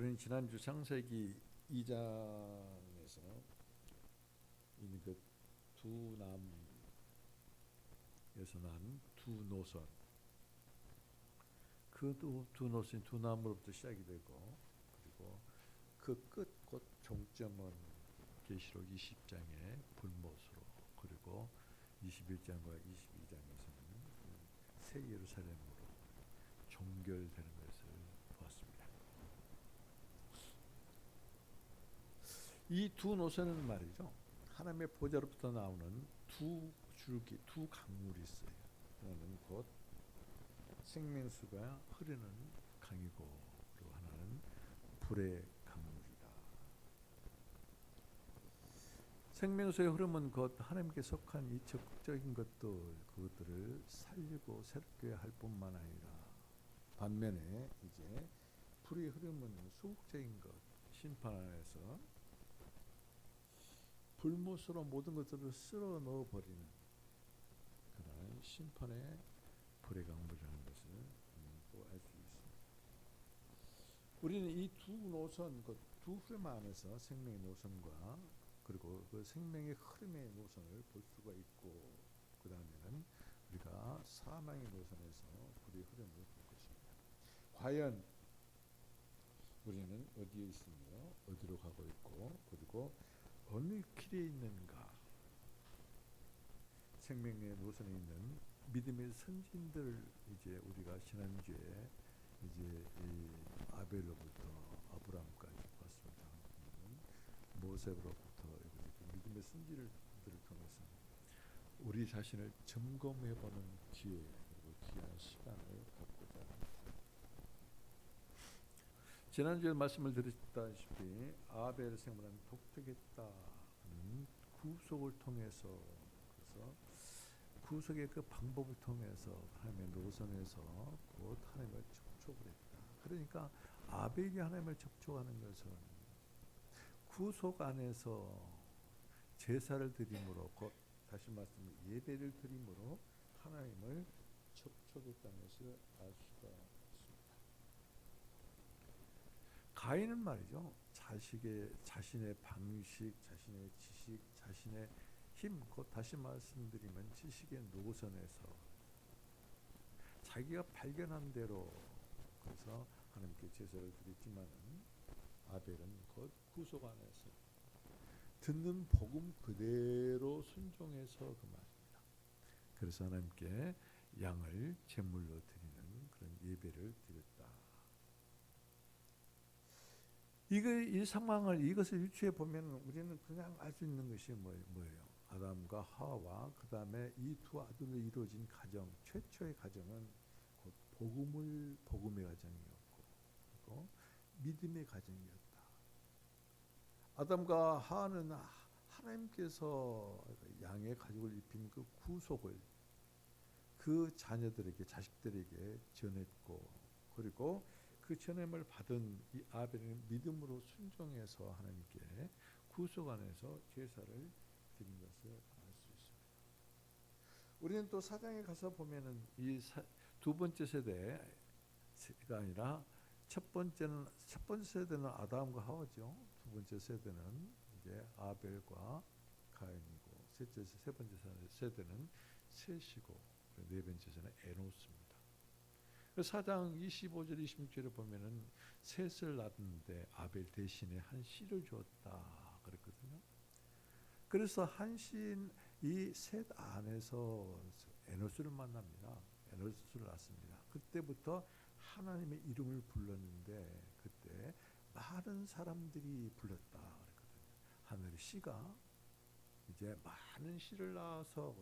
우리는 지난주 창세기 2장에서 있는 그 두 나무에서 난 두 노선, 그 두 노선이 두 나무로부터 시작이 되고, 그리고 그 끝 곧 종점은 계시록 20장의 불못으로, 그리고 21장과 22장에서는 새 예루살렘으로 종결되는 것을 보았습니다. 이 두 노선은 말이죠, 하나님의 보좌로부터 나오는 두 줄기, 두 강물이 있어요. 하나는 곧 생명수가 흐르는 강이고, 또 하나는 불의 강물이다. 생명수의 흐름은 곧 하나님께 속한 이 적극적인 것들, 그것들을 살리고 새롭게 할 뿐만 아니라, 반면에 이제 불의 흐름은 소극적인 것, 심판 안에서 불못으로 모든 것들을 쓸어 넣어버리는 그런 심판의 불의 강물이라는 것을 또 알 수 있습니다. 우리는 이 두 노선, 그 두 흐름 안에서 생명의 노선과 그리고 그 생명의 흐름의 노선을 볼 수가 있고, 그 다음에는 우리가 사망의 노선에서 불의 흐름을 볼 것입니다. 과연 우리는 어디에 있으며 어디로 가고 있고, 그리고 어느 길에 있는가? 생명의 노선에 있는 믿음의 선진들, 이제 우리가 지난주에 이제 이 아벨로부터 아브라함까지 봤습니다. 모세로부터 믿음의 선지들을 통해서 우리 자신을 점검해보는 기회, 그리고 귀한 시간을 갖고자 합니다. 지난주에 말씀을 드렸다시피 아벨의 생물은 독특했다는 구속을 통해서, 그래서 구속의 그 방법을 통해서 하나님의 노선에서 곧 하나님을 접촉을 했다. 그러니까 아벨이 하나님을 접촉하는 것은 구속 안에서 제사를 드림으로, 곧 다시 말씀 예배를 드림으로 하나님을 접촉했다는 것을 알 수가 있습니다. 가인은 말이죠, 자신의 방식, 자신의 지식, 자신의 힘, 곧 다시 말씀드리면 지식의 노선에서 자기가 발견한 대로, 그래서 하나님께 제사를 드렸지만은 아벨은 곧 구속 안에서 듣는 복음 그대로 순종해서 그 말입니다. 그래서 하나님께 양을 제물로 드리는 그런 예배를 드렸다. 이 상황을, 이것을 유추해 보면 우리는 그냥 알 수 있는 것이 뭐예요? 아담과 하와와 그 다음에 이 두 아들로 이루어진 가정, 최초의 가정은 곧 복음의 가정이었고, 그리고 믿음의 가정이었다. 아담과 하와는 하나님께서 양의 가죽을 입힌 그 구속을 그 자녀들에게, 자식들에게 전했고, 그리고 그 전함을 받은 이 아벨은 믿음으로 순종해서 하나님께 구속 안에서 제사를 드린 것을 알 수 있습니다. 우리는 또 사장에 가서 보면은 이 두 번째 세대가 아니라 첫 번째 세대는 아담과 하와죠. 두 번째 세대는 이제 아벨과 가인이고, 세 번째 세대는 셋이고, 네 번째 세대는 에노스입니다. 4장 25절 26절에 보면은 셋을 낳았는데 아벨 대신에 한 씨를 주었다 그랬거든요. 그래서 한 씨인 이 셋 안에서 에노스를 만납니다. 에노스를 낳습니다. 그때부터 하나님의 이름을 불렀는데, 그때 많은 사람들이 불렀다 그랬거든요. 하늘의 씨가 이제 많은 씨를 낳아서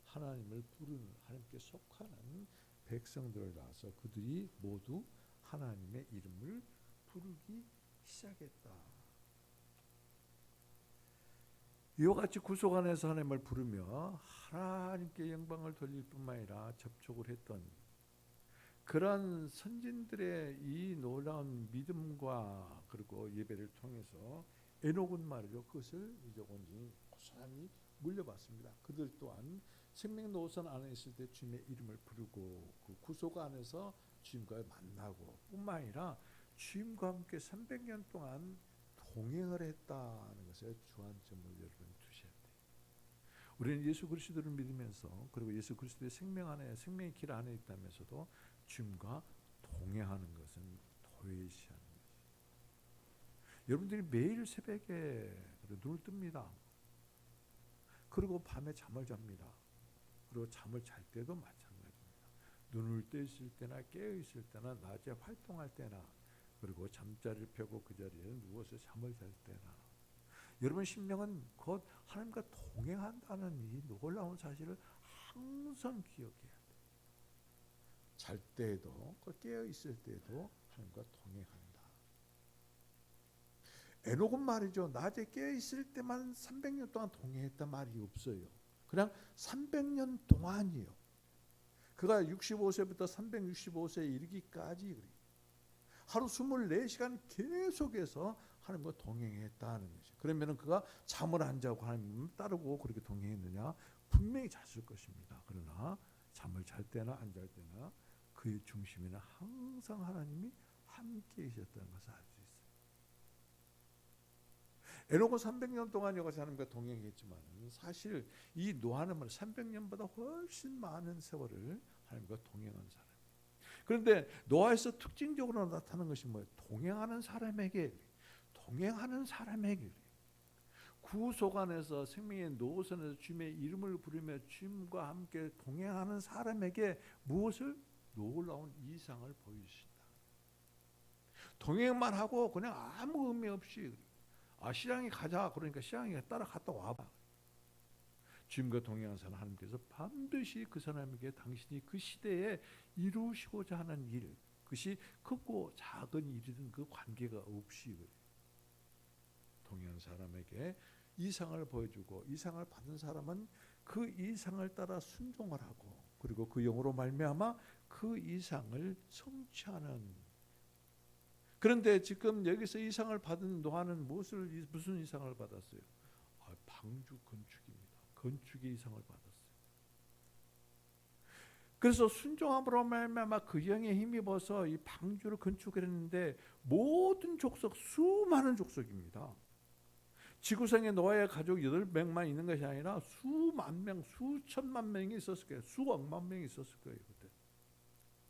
하나님을 부르는, 하나님께 속하는 백성들을 낳아서 그들이 모두 하나님의 이름을 부르기 시작했다. 이와 같이 구속 안에서 하나님을 부르며 하나님께 영광을 돌릴 뿐만 아니라 접촉을 했던 그러한 선진들의 이 놀라운 믿음과 그리고 예배를 통해서 에녹은 말이죠, 그것을 이제 온전히 고스란히 물려받습니다. 그들 또한 생명 노선 안에 있을 때 주님의 이름을 부르고 그 구속 안에서 주님과 만나고 뿐만 아니라 주님과 함께 300년 동안 동행을 했다는 것에 주안점을 여러분 두셔야 돼요. 우리는 예수 그리스도를 믿으면서 그리고 예수 그리스도의 생명 안에 생명의 길 안에 있다면서도 주님과 동행하는 것은 도외시하는 것이에요. 여러분들이 매일 새벽에 눈을 뜹니다. 그리고 밤에 잠을 잡니다. 그리고 잠을 잘 때도 마찬가지입니다. 눈을 떠 있을 때나 깨어 있을 때나 낮에 활동할 때나 그리고 잠자리를 펴고 그 자리에 누워서 잠을 잘 때나 여러분 심령은 곧 하나님과 동행한다는 이 놀라운 사실을 항상 기억해야 돼요. 잘 때에도 깨어 있을 때에도 하나님과 동행한다. 에녹은 말이죠. 낮에 깨어 있을 때만 300년 동안 동행했단 말이 없어요. 그냥 300년 동안이요. 그가 65세부터 365세에 이르기까지 하루 24시간 계속해서 하나님과 동행했다는 것이죠. 그러면 그가 잠을 안 자고 하나님을 따르고 그렇게 동행했느냐? 분명히 잤을 것입니다. 그러나 잠을 잘 때나 안 잘 때나 그의 중심에는 항상 하나님이 함께 계셨다는 것을 알 수 있어요. 에녹은 300년 동안 여기서 하나님과 동행했지만 사실 이 노아는 300년보다 훨씬 많은 세월을 하나님과 동행한 사람. 그런데 노아에서 특징적으로 나타나는 것이 뭐예요? 동행하는 사람에게 구속 안에서 생명의 노선에서 주님의 이름을 부르며 주님과 함께 동행하는 사람에게 무엇을? 놀라운 이상을 보여주신다. 동행만 하고 그냥 아무 의미 없이 시장에 가자 그러니까 시장에 따라갔다 와봐. 주님과 동행한 사람 하나님께서 반드시 그 사람에게 당신이 그 시대에 이루시고자 하는 일, 그것이 크고 작은 일이든 그 관계가 없이 동행한 사람에게 이상을 보여주고 이상을 받은 사람은 그 이상을 따라 순종을 하고 그리고 그 영으로 말미암아 그 이상을 성취하는. 그런데 지금 여기서 이상을 받은 노아는 무슨 이상을 받았어요? 방주 건축입니다. 건축의 이상을 받았어요. 그래서 순종함으로 말미암아 그 영에 힘입어서 이 방주를 건축했는데 모든 족속 수많은 족속입니다. 지구상에 노아의 가족 8명만 있는 것이 아니라 수만 명, 수천만 명이 있었을 거예요. 수억만 명이 있었을 거예요. 그때.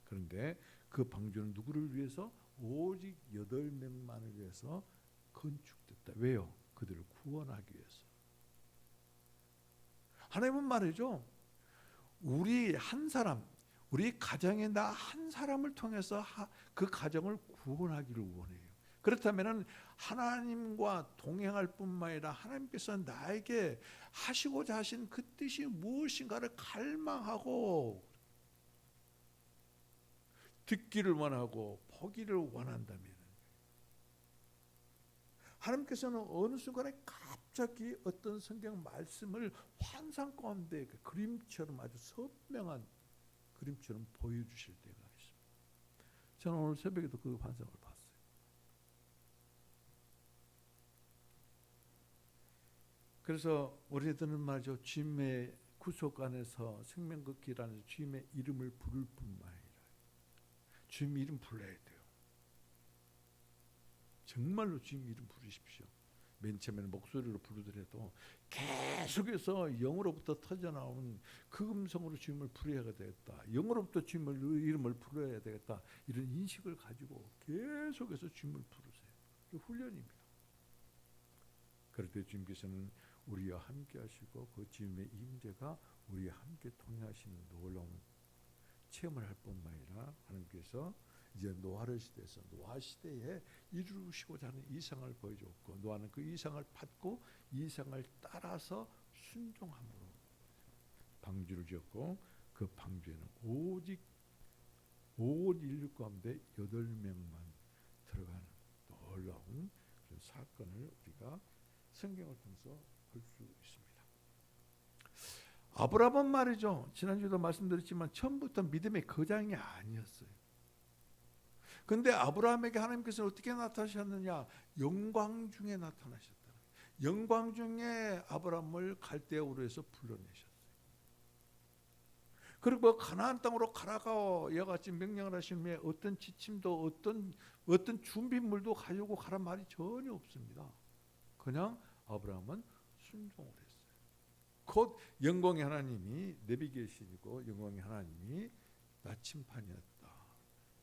그런데 그 방주는 누구를 위해서? 오직 8명만을 위해서 건축됐다. 왜요? 그들을 구원하기 위해서. 하나님은 말이죠. 우리 한 사람, 우리 가정에 나 한 사람을 통해서 그 가정을 구원하기를 원해요. 그렇다면 하나님과 동행할 뿐만 아니라 하나님께서 나에게 하시고자 하신 그 뜻이 무엇인가를 갈망하고 듣기를 원하고 보기를 원한다면 하나님께서는 어느 순간에 갑자기 어떤 성경 말씀을 환상 가운데 그림처럼 아주 선명한 그림처럼 보여주실 때가 있습니다. 저는 오늘 새벽에도 그 환상을 봤어요. 그래서 우리들은 말이죠. 주님의 구속 안에서 생명 그 길 안에서 주님의 이름을 부를 뿐만 아니라 주님 이름 불러야 돼요. 정말로 주님 이름 부르십시오. 맨 처음에는 목소리로 부르더라도 계속해서 영으로부터 터져나오는 그 음성으로 주님을 부르어야 되겠다. 영으로부터 주님을 이름을 불러야 되겠다. 이런 인식을 가지고 계속해서 주님을 부르세요. 훈련입니다. 그럴 때 주님께서는 우리와 함께 하시고 그 주님의 임재가 우리와 함께 동행하시는 놀라운 체험을 할 뿐만 아니라 하나님께서 이제 노아를 시대에서 노아 시대에 이루시고자 하는 이상을 보여줬고 노아는 그 이상을 받고 이상을 따라서 순종함으로 방주를 지었고 그 방주에는 오직 온 인류 가운데 8명만 들어가는 놀라운 그런 사건을 우리가 성경을 통해서 볼 수 있습니다. 아브라함은 말이죠. 지난주에도 말씀드렸지만 처음부터 믿음의 거장이 아니었어요. 그런데 아브라함에게 하나님께서 어떻게 나타나셨느냐? 영광 중에 나타나셨다. 영광 중에 아브라함을 갈대아우르에서 불러내셨어요. 그리고 가나안 땅으로 가라가 이와 같이 명령을 하시면 어떤 지침도 어떤 준비물도 가지고 가란 말이 전혀 없습니다. 그냥 아브라함은 순종을 했어요. 곧 영광의 하나님이 내비게이션이고 영광의 하나님이 나침판이었다.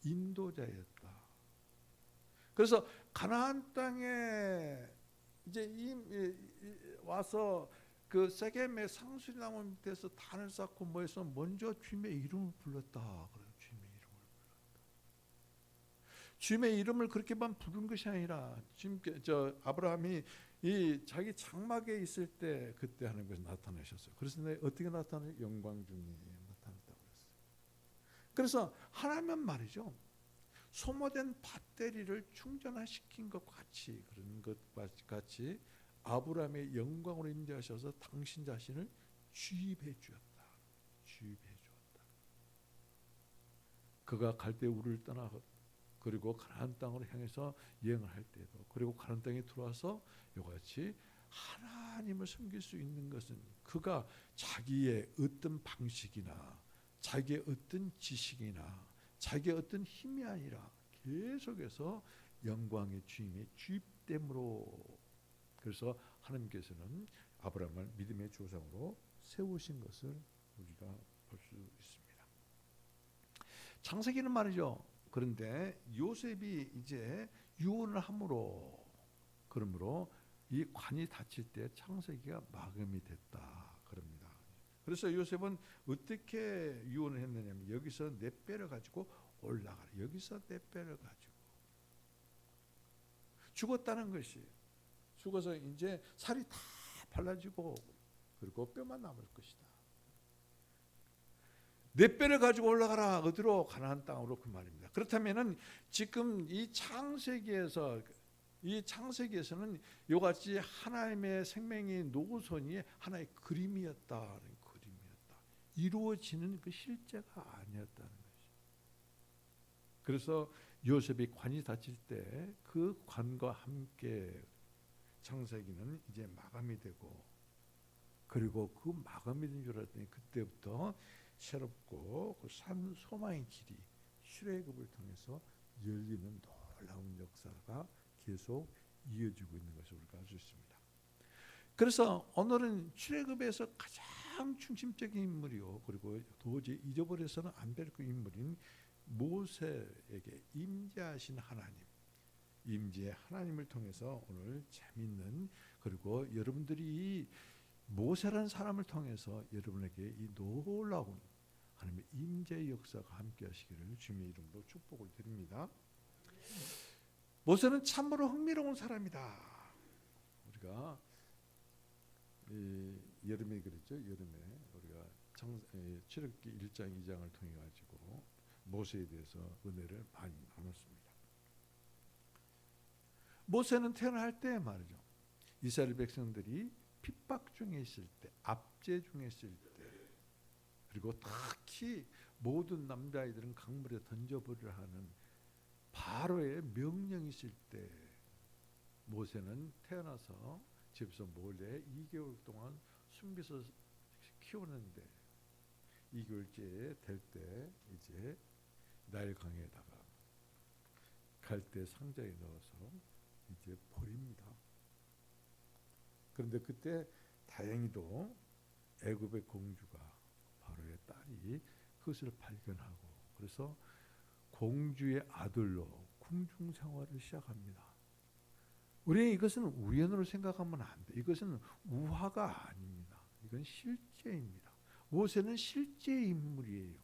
인도자였다. 그래서 가나안 땅에 이제 와서 그 세겜의 상수리나무 밑에서 단을 쌓고 뭐해서 먼저 주님의 이름을 불렀다. 그래요. 주님의 이름을 그렇게만 부른 것이 아니라 지금 저 아브라함이 이 자기 장막에 있을 때 그때 하나님께서 나타나셨어요. 그래서 어떻게 나타나요? 영광 중에 나타났다고 그랬어요. 그래서 하나님은 말이죠. 소모된 배터리를 충전시킨 것 같이 그런 것 같이 아브라함의 영광으로 임재하셔서 당신 자신을 주입해 주었다. 주입해 주었다. 그가 갈대 우를 떠나 그리고 가나안 땅으로 향해서 여행을 할 때도 그리고 가나안 땅에 들어와서 이같이 하나님을 섬길 수 있는 것은 그가 자기의 어떤 방식이나 자기의 어떤 지식이나 자기의 어떤 힘이 아니라 계속해서 영광의 주임의 주입됨으로 그래서 하나님께서는 아브라함을 믿음의 조상으로 세우신 것을 우리가 볼 수 있습니다. 창세기는 말이죠. 그런데 요셉이 이제 유언을 함으로 그러므로 이 관이 닫힐 때 창세기가 마감이 됐다 그럽니다. 그래서 요셉은 어떻게 유언을 했느냐면 여기서 내 뼈를 가지고 올라가라. 여기서 내 뼈를 가지고 죽었다는 것이 죽어서 이제 살이 다 발라지고 그리고 뼈만 남을 것이다. 내 뼈를 가지고 올라가라. 어디로? 가나안 땅으로 그 말입니다. 그렇다면은 지금 이 창세기에서는 이같이 하나님의 생명의 노선이 하나의 그림이었다. 이루어지는 그 실제가 아니었다는 것이. 그래서 요셉이 관이 닫힐 때 그 관과 함께 창세기는 이제 마감이 되고 그리고 그 마감이 된 줄 알았더니 그때부터 새롭고 그 산 소망의 길이 출애굽을 통해서 열리는 놀라운 역사가 계속 이어지고 있는 것을 우리가 알 수 있습니다. 그래서 오늘은 출애굽에서 가장 중심적인 인물이요 그리고 도저히 잊어버려서는 안 될 그 인물인 모세에게 임재하신 하나님, 임재의 하나님을 통해서 오늘 재밌는 그리고 여러분들이 모세라는 사람을 통해서 여러분에게 이 놀라운 하나님의 임재의 역사가 함께하시기를 주님의 이름으로 축복을 드립니다. 모세는 참으로 흥미로운 사람이다. 우리가 여름에 그랬죠. 여름에 우리가 출애굽기 1장 2장을 통해 가지고 모세에 대해서 은혜를 많이 나눴습니다. 모세는 태어날 때 말이죠. 이스라엘 백성들이 핍박 중에 있을 때, 압제 중에 있을 때, 그리고 특히 모든 남자아이들은 강물에 던져버리라 하는 바로의 명령이 있을 때 모세는 태어나서 집에서 몰래 2개월 동안 숨겨서 키우는데 2개월째 될 때 이제 나일강에다가 갈대 상자에 넣어서 이제 버립니다. 그런데 그때 다행히도 애굽의 공주가 바로의 딸이 그것을 발견하고 그래서 공주의 아들로 궁중 생활을 시작합니다. 우리는 이것은 우연으로 생각하면 안 돼. 이것은 우화가 아닙니다. 이건 실제입니다. 모세는 실제 인물이에요.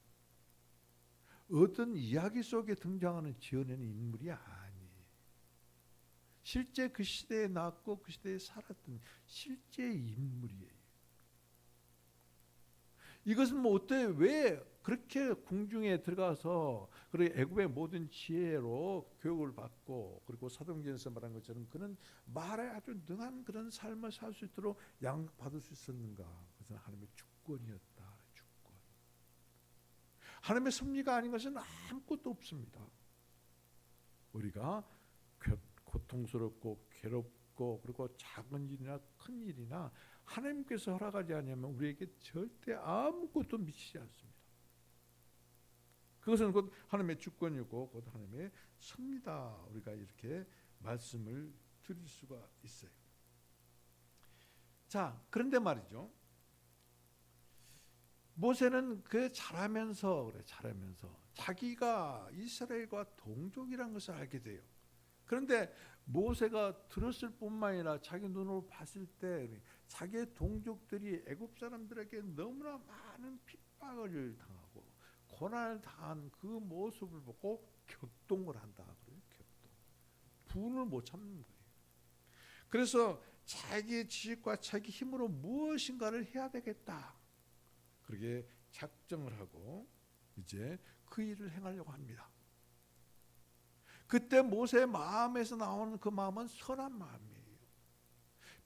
어떤 이야기 속에 등장하는 지어내는 인물이 아니에요. 실제 그 시대에 났고 그 시대에 살았던 실제 인물이에요. 이것은 뭐 어때? 왜 그렇게 궁중에 들어가서 그리고 애굽의 모든 지혜로 교육을 받고 그리고 사도행전에서 말한 것처럼 그는 말에 아주 능한 그런 삶을 살 수 있도록 양육받을 수 있었는가? 그것은 하나님의 주권이었다. 주권. 하나님의 섭리가 아닌 것은 아무것도 없습니다. 우리가 고통스럽고 괴롭고 그리고 작은 일이나 큰 일이나 하나님께서 허락하지 않으면 우리에게 절대 아무것도 미치지 않습니다. 그것은 곧 하나님의 주권이고 곧 하나님의 섭니다. 우리가 이렇게 말씀을 드릴 수가 있어요. 자, 그런데 말이죠. 모세는 자라면서 자기가 이스라엘과 동족이라는 것을 알게 돼요. 그런데 모세가 들었을 뿐만 아니라 자기 눈으로 봤을 때 자기의 동족들이 애굽 사람들에게 너무나 많은 핍박을 당하고 고난을 당한 그 모습을 보고 격동을 한다. 그래요. 격동. 분을 못 참는 거예요. 그래서 자기의 지식과 자기 힘으로 무엇인가를 해야 되겠다. 그렇게 작정을 하고 이제 그 일을 행하려고 합니다. 그때 모세의 마음에서 나오는 그 마음은 선한 마음이에요.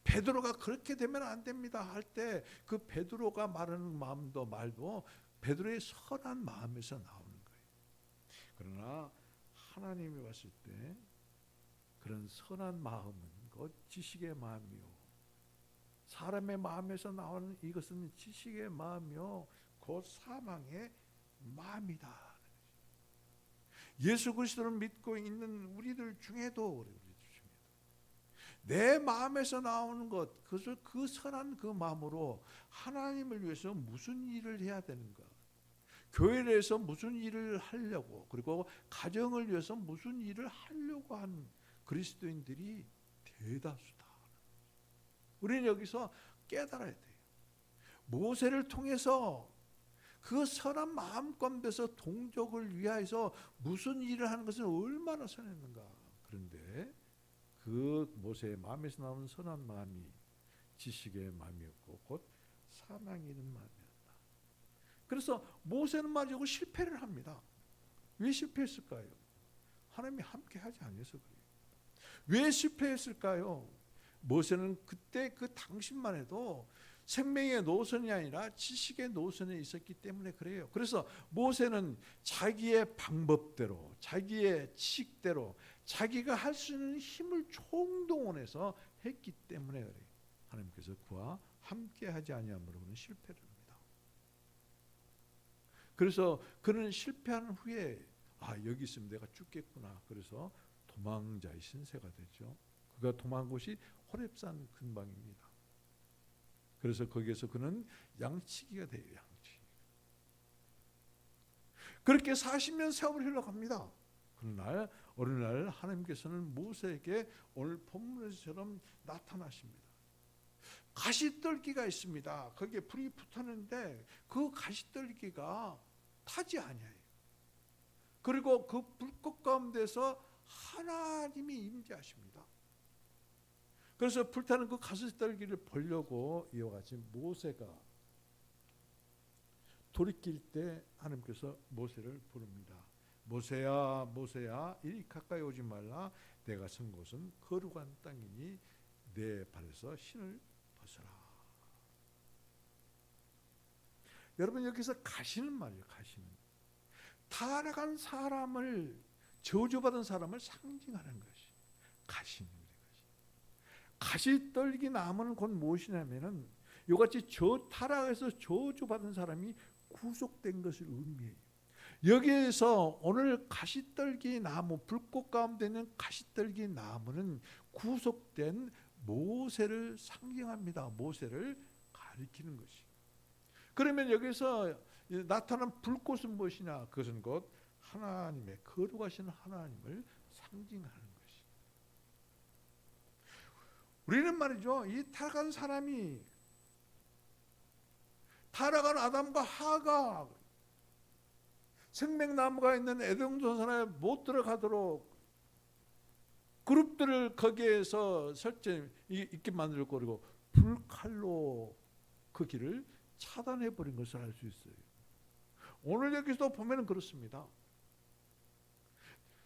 베드로가 그렇게 되면 안 됩니다 할 때 그 베드로가 말하는 말도 베드로의 선한 마음에서 나오는 거예요. 그러나 하나님이 봤을 때 그런 선한 마음은 곧 지식의 마음이요. 사람의 마음에서 나오는 이것은 지식의 마음이요. 곧 사망의 마음이다. 예수 그리스도를 믿고 있는 우리들 중에도 내 마음에서 나오는 것, 그것을 그 선한 그 마음으로 하나님을 위해서 무슨 일을 해야 되는가, 교회를 위해서 무슨 일을 하려고, 그리고 가정을 위해서 무슨 일을 하려고 하는 그리스도인들이 대다수다. 우리는 여기서 깨달아야 돼요. 모세를 통해서 그 선한 마음 가운데서 동족을 위하여서 무슨 일을 하는 것은 얼마나 선했는가. 그런데 그 모세의 마음에서 나오는 선한 마음이 지식의 마음이었고 곧 사망이 있는 마음이었다. 그래서 모세는 말이고 실패를 합니다. 왜 실패했을까요? 하나님이 함께 하지 않아서 그래요. 왜 실패했을까요? 모세는 그때 그 당시만 해도 생명의 노선이 아니라 지식의 노선에 있었기 때문에 그래요. 그래서 모세는 자기의 방법대로, 자기의 지식대로, 자기가 할 수 있는 힘을 총동원해서 했기 때문에 그래요. 하나님께서 그와 함께하지 아니함으로 그는 실패를 합니다. 그래서 그는 실패한 후에 여기 있으면 내가 죽겠구나. 그래서 도망자의 신세가 되죠. 그가 도망한 곳이 호렙산 근방입니다. 그래서 거기에서 그는 양치기가 돼요. 양치기. 그렇게 40년 세월이 흘러갑니다. 어느 날 하나님께서는 모세에게 오늘 본문에서처럼 나타나십니다. 가시떨기가 있습니다. 거기에 불이 붙었는데 그 가시떨기가 타지 아니하요. 그리고 그 불꽃 가운데서 하나님이 임재하십니다. 그래서 불타는 그 가시떨기를 보려고 이와 같이 모세가 돌이킬 때 하나님께서 모세를 부릅니다. 모세야, 모세야, 이리 가까이 오지 말라. 내가 선 곳은 거룩한 땅이니 내 발에서 신을 벗어라. 여러분 여기서 가시는 말이에요. 가시는. 타락한 사람을, 저주받은 사람을 상징하는 것이 가시는 거예요. 가시떨기 나무는 곧 무엇이냐면은 이같이 타락해서 저주받은 사람이 구속된 것을 의미해요. 여기에서 오늘 가시떨기 나무, 불꽃 가운데 있는 가시떨기 나무는 구속된 모세를 상징합니다. 모세를 가리키는 것이. 그러면 여기서 나타난 불꽃은 무엇이냐? 그것은 곧 하나님의 거룩하신 하나님을 상징하는 것이. 우리는 말이죠, 이 타락한 사람이, 타락한 아담과 하가 생명나무가 있는 에덴 동산에 못 들어가도록 그룹들을 거기에서 설정 있게 만들고, 그리고 불칼로 그 길을 차단해 버린 것을 알 수 있어요. 오늘 여기서 보면 그렇습니다.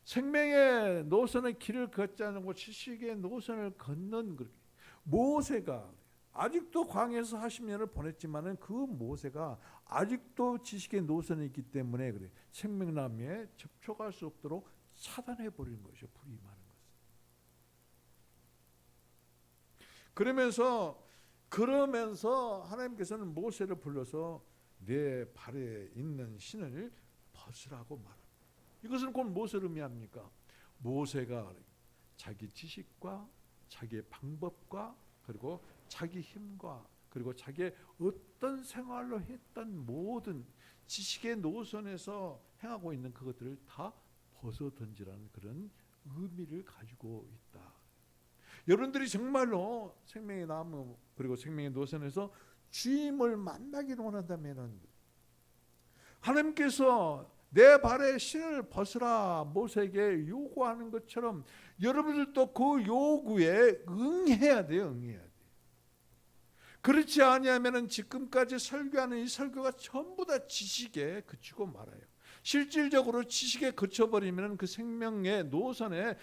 생명의 노선의 길을 걷지 않고 지식의 노선을 걷는 모세가 아직도 광야에서 40년을 보냈지만은 그 모세가 아직도 지식의 노선에 있기 때문에 그래. 생명나무에 접촉할 수 없도록 차단해 버리는 것이죠. 불이 임하는 것은. 그러면서 하나님께서는 모세를 불러서 내 발에 있는 신을 벗으라고 말합니다. 이것은 곧 무엇을 의미합니까? 모세가 자기 지식과 자기의 방법과 그리고 자기 힘과 그리고 자기의 어떤 생활로 했던 모든 지식의 노선에서 행하고 있는 그것들을 다 벗어 던지라는 그런 의미를 가지고 있다. 여러분들이 정말로 생명의 나무 그리고 생명의 노선에서 주님을 만나기를 원한다면 하나님께서 내 발에 신을 벗으라 모세에게 요구하는 것처럼 여러분들도 그 요구에 응해야 돼요. 응해야 돼요. 그렇지 아니하면 지금까지 설교하는 이 설교가 전부 다 지식에 그치고 말아요. 실질적으로 지식에 그쳐버리면 그 생명의 노선에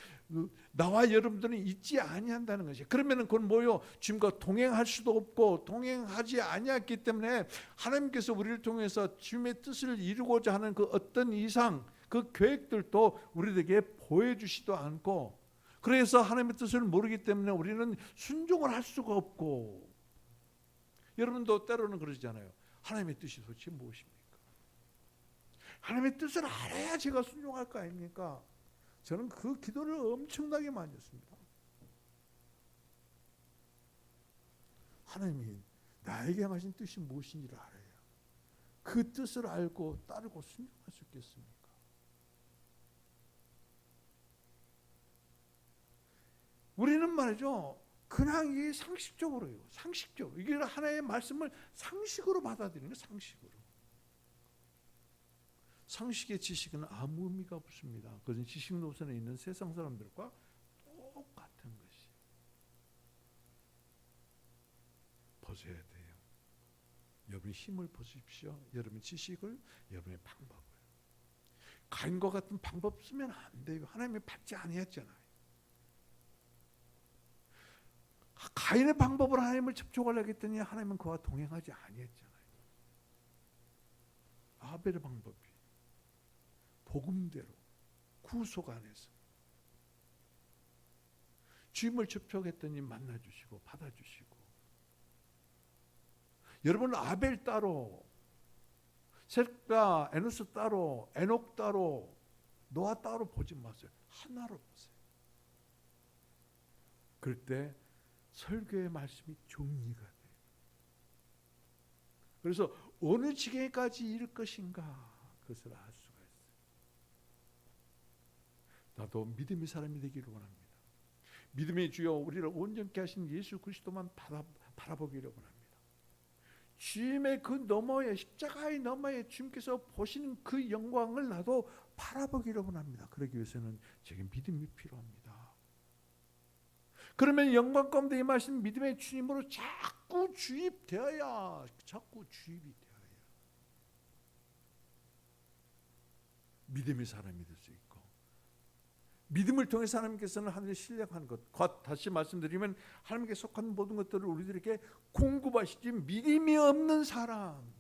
나와 여러분들은 있지 아니한다는 것이에요. 그러면 그건 뭐요? 주님과 동행할 수도 없고 동행하지 아니했기 때문에 하나님께서 우리를 통해서 주님의 뜻을 이루고자 하는 그 어떤 이상 그 계획들도 우리에게 보여주지도 않고 그래서 하나님의 뜻을 모르기 때문에 우리는 순종을 할 수가 없고 여러분도 때로는 그러시잖아요. 하나님의 뜻이 도대체 무엇입니까? 하나님의 뜻을 알아야 제가 순종할 거 아닙니까? 저는 그 기도를 엄청나게 많이 했습니다. 하나님이 나에게 하신 뜻이 무엇인지를 알아야 그 뜻을 알고 따르고 순종할 수 있겠습니까? 우리는 말이죠. 그냥 이 상식적으로요. 상식적으로. 이게 하나의 말씀을 상식으로 받아들이는 거예요. 상식으로. 상식의 지식은 아무 의미가 없습니다. 그것은 지식 노선에 있는 세상 사람들과 똑같은 것이. 벗어야 돼요. 여러분의 힘을 벗으십시오. 여러분의 지식을, 여러분의 방법을. 가인과 같은 방법 쓰면 안 돼요. 하나님이 받지 아니했잖아요. 가인의 방법으로 하나님을 접촉하려고 했더니 하나님은 그와 동행하지 아니했잖아요. 아벨의 방법이 복음대로 구속 안에서 주님을 접촉했더니 만나주시고 받아주시고 여러분 아벨 따로 셋과 에노스 따로 에녹 따로 노아 따로 보지 마세요. 하나로 보세요. 그럴 때 설교의 말씀이 정리가 돼요. 그래서 어느 지경까지 이를 것인가 그것을 알 수가 있어요. 나도 믿음의 사람이 되기를 원합니다. 믿음의 주여 우리를 온전케 하신 예수 그리스도만 바라보기를 원합니다. 주님의 그 너머에 십자가의 너머에 주님께서 보시는 그 영광을 나도 바라보기를 원합니다. 그러기 위해서는 제게 믿음이 필요합니다. 그러면 영광 가운데 임하신 믿음의 주님으로 자꾸 주입되어야 자꾸 주입이 되어야 믿음의 사람이 될 수 있고 믿음을 통해서 하나님께서는 하늘에 신뢰하는 것 다시 말씀드리면 하나님께 속한 모든 것들을 우리들에게 공급하시지 믿음이 없는 사람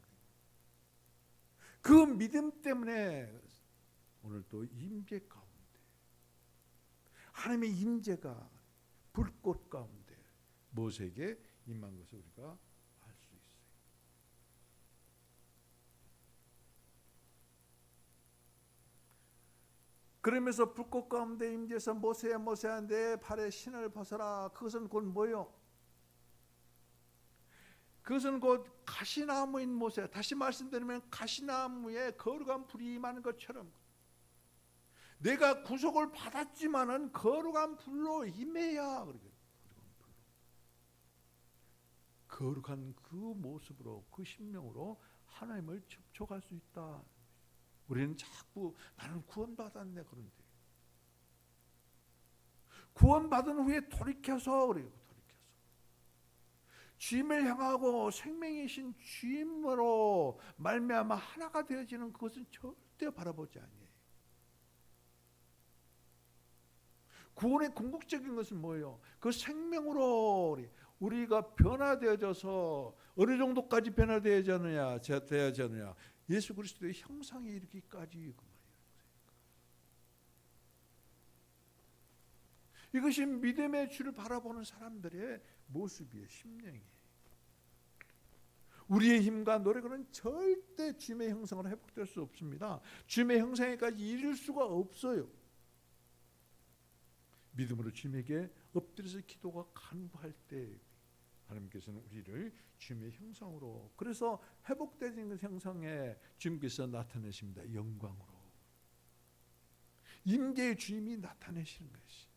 그 믿음 때문에 오늘 또 임재 가운데 하나님의 임재가 불꽃 가운데 모세에게 임한 것을 우리가 알 수 있어요. 그러면서 불꽃 가운데 임재해서 모세야 내 발에 신을 벗어라. 그것은 곧 뭐요? 그것은 곧 가시나무인 모세. 다시 말씀드리면 가시나무에 거룩한 불이 임하는 것처럼 내가 구속을 받았지만은 거룩한 불로 임해야 거룩한 그 모습으로 그 심령으로 하나님을 접촉할 수 있다. 우리는 자꾸 나는 구원받았네 그런데 구원받은 후에 돌이켜서 그래요. 주님을 향하고 생명이신 주님으로 말미암아 하나가 되어지는 그것은 절대 바라보지 아니에요. 구원의 궁극적인 것은 뭐예요? 그 생명으로 우리가 변화되어져서 어느 정도까지 변화되어지느냐 예수 그리스도의 형상에 이르기까지 그 말이에요. 이것이 믿음의 주를 바라보는 사람들의 모습이에요. 심령이에요. 우리의 힘과 노력으로는 절대 주님의 형상으로 회복될 수 없습니다. 주님의 형상에까지 이를 수가 없어요. 믿음으로 주님에게 엎드려서 기도가 간구할 때 하나님께서는 우리를 주님의 형상으로, 그래서 회복되는 형상에 주님께서 나타내십니다. 영광으로. 임재의 주님이 나타내시는 것이,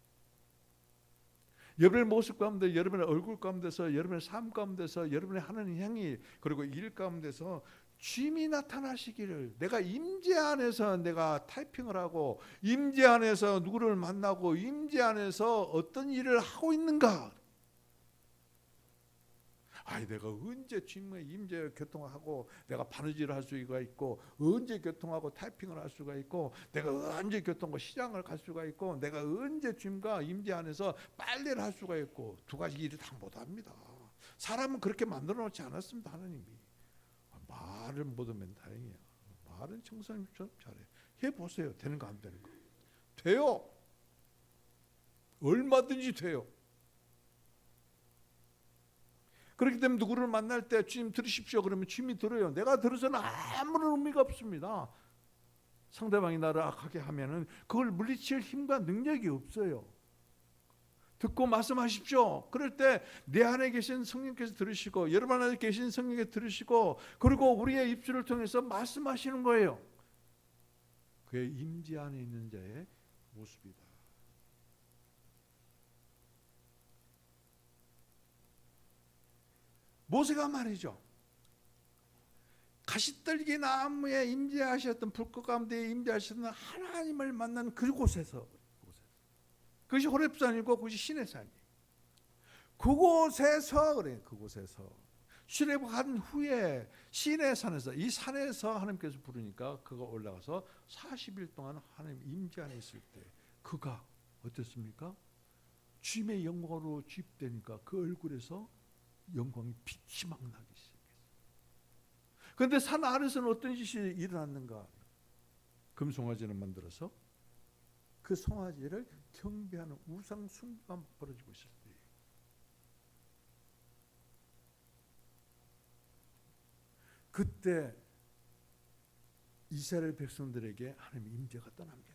여러분의 모습 가운데, 여러분의 얼굴 가운데서, 여러분의 삶 가운데서, 여러분의 하는 행위, 그리고 일 가운데서 주님이 나타나시기를, 내가 임재 안에서 내가 타이핑을 하고, 임재 안에서 누구를 만나고, 임재 안에서 어떤 일을 하고 있는가. 내가 언제 주님의 임재 교통하고 내가 바느질을 할 수가 있고, 언제 교통하고 타이핑을 할 수가 있고, 내가 언제 교통하고 시장을 갈 수가 있고, 내가 언제 주님과 임재 안에서 빨래를 할 수가 있고, 두 가지 일을 다 못합니다. 사람은 그렇게 만들어 놓지 않았습니다. 하나님이. 말을 못하면 다행이야. 말은 청소년처럼 잘해. 해보세요. 되는가 안 되는가. 돼요. 얼마든지 돼요. 그렇기 때문에 누구를 만날 때 주님 들으십시오 그러면 주님이 들어요. 내가 들어서는 아무런 의미가 없습니다. 상대방이 나를 악하게 하면은 그걸 물리칠 힘과 능력이 없어요. 듣고 말씀하십시오. 그럴 때 내 안에 계신 성령께서 들으시고, 여러분 안에 계신 성령께서 들으시고, 그리고 우리의 입술을 통해서 말씀하시는 거예요. 그의 임재 안에 있는 자의 모습이다. 모세가 말이죠, 가시떨기 나무에 임재하셨던, 불꽃 가운데 임재하셨던 하나님을 만난 그곳에서, 그것이 호렙산이고 그것이 시내산이에요. 그곳에서, 그래, 그곳에서 출애굽한 후에 시내산에서, 이 산에서 하나님께서 부르니까 그가 올라가서 40일 동안 하나님 임재 안에 있을 때 그가 어땠습니까? 주님의 영광으로 주입되니까 그 얼굴에서 영광이 빛이 막 나기 시작했어요. 그런데 산 아래서는 어떤 짓이 일어났는가? 금송아지를 만들어서 그 송아지를 경배하는 우상 숭배가 벌어지고 있을 때, 그때 이스라엘 백성들에게 하나님의 임재가 떠납니다.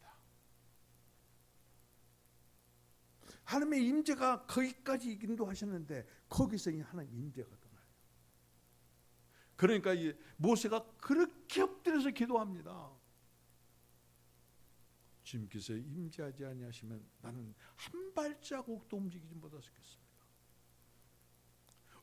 하나님의 임재가 거기까지 인도하셨는데 거기서 하나님의 임재가 떠나요. 그러니까 모세가 그렇게 엎드려서 기도합니다. 주님께서 임재하지 아니하시면 나는 한 발자국도 움직이지 못하겠습니다.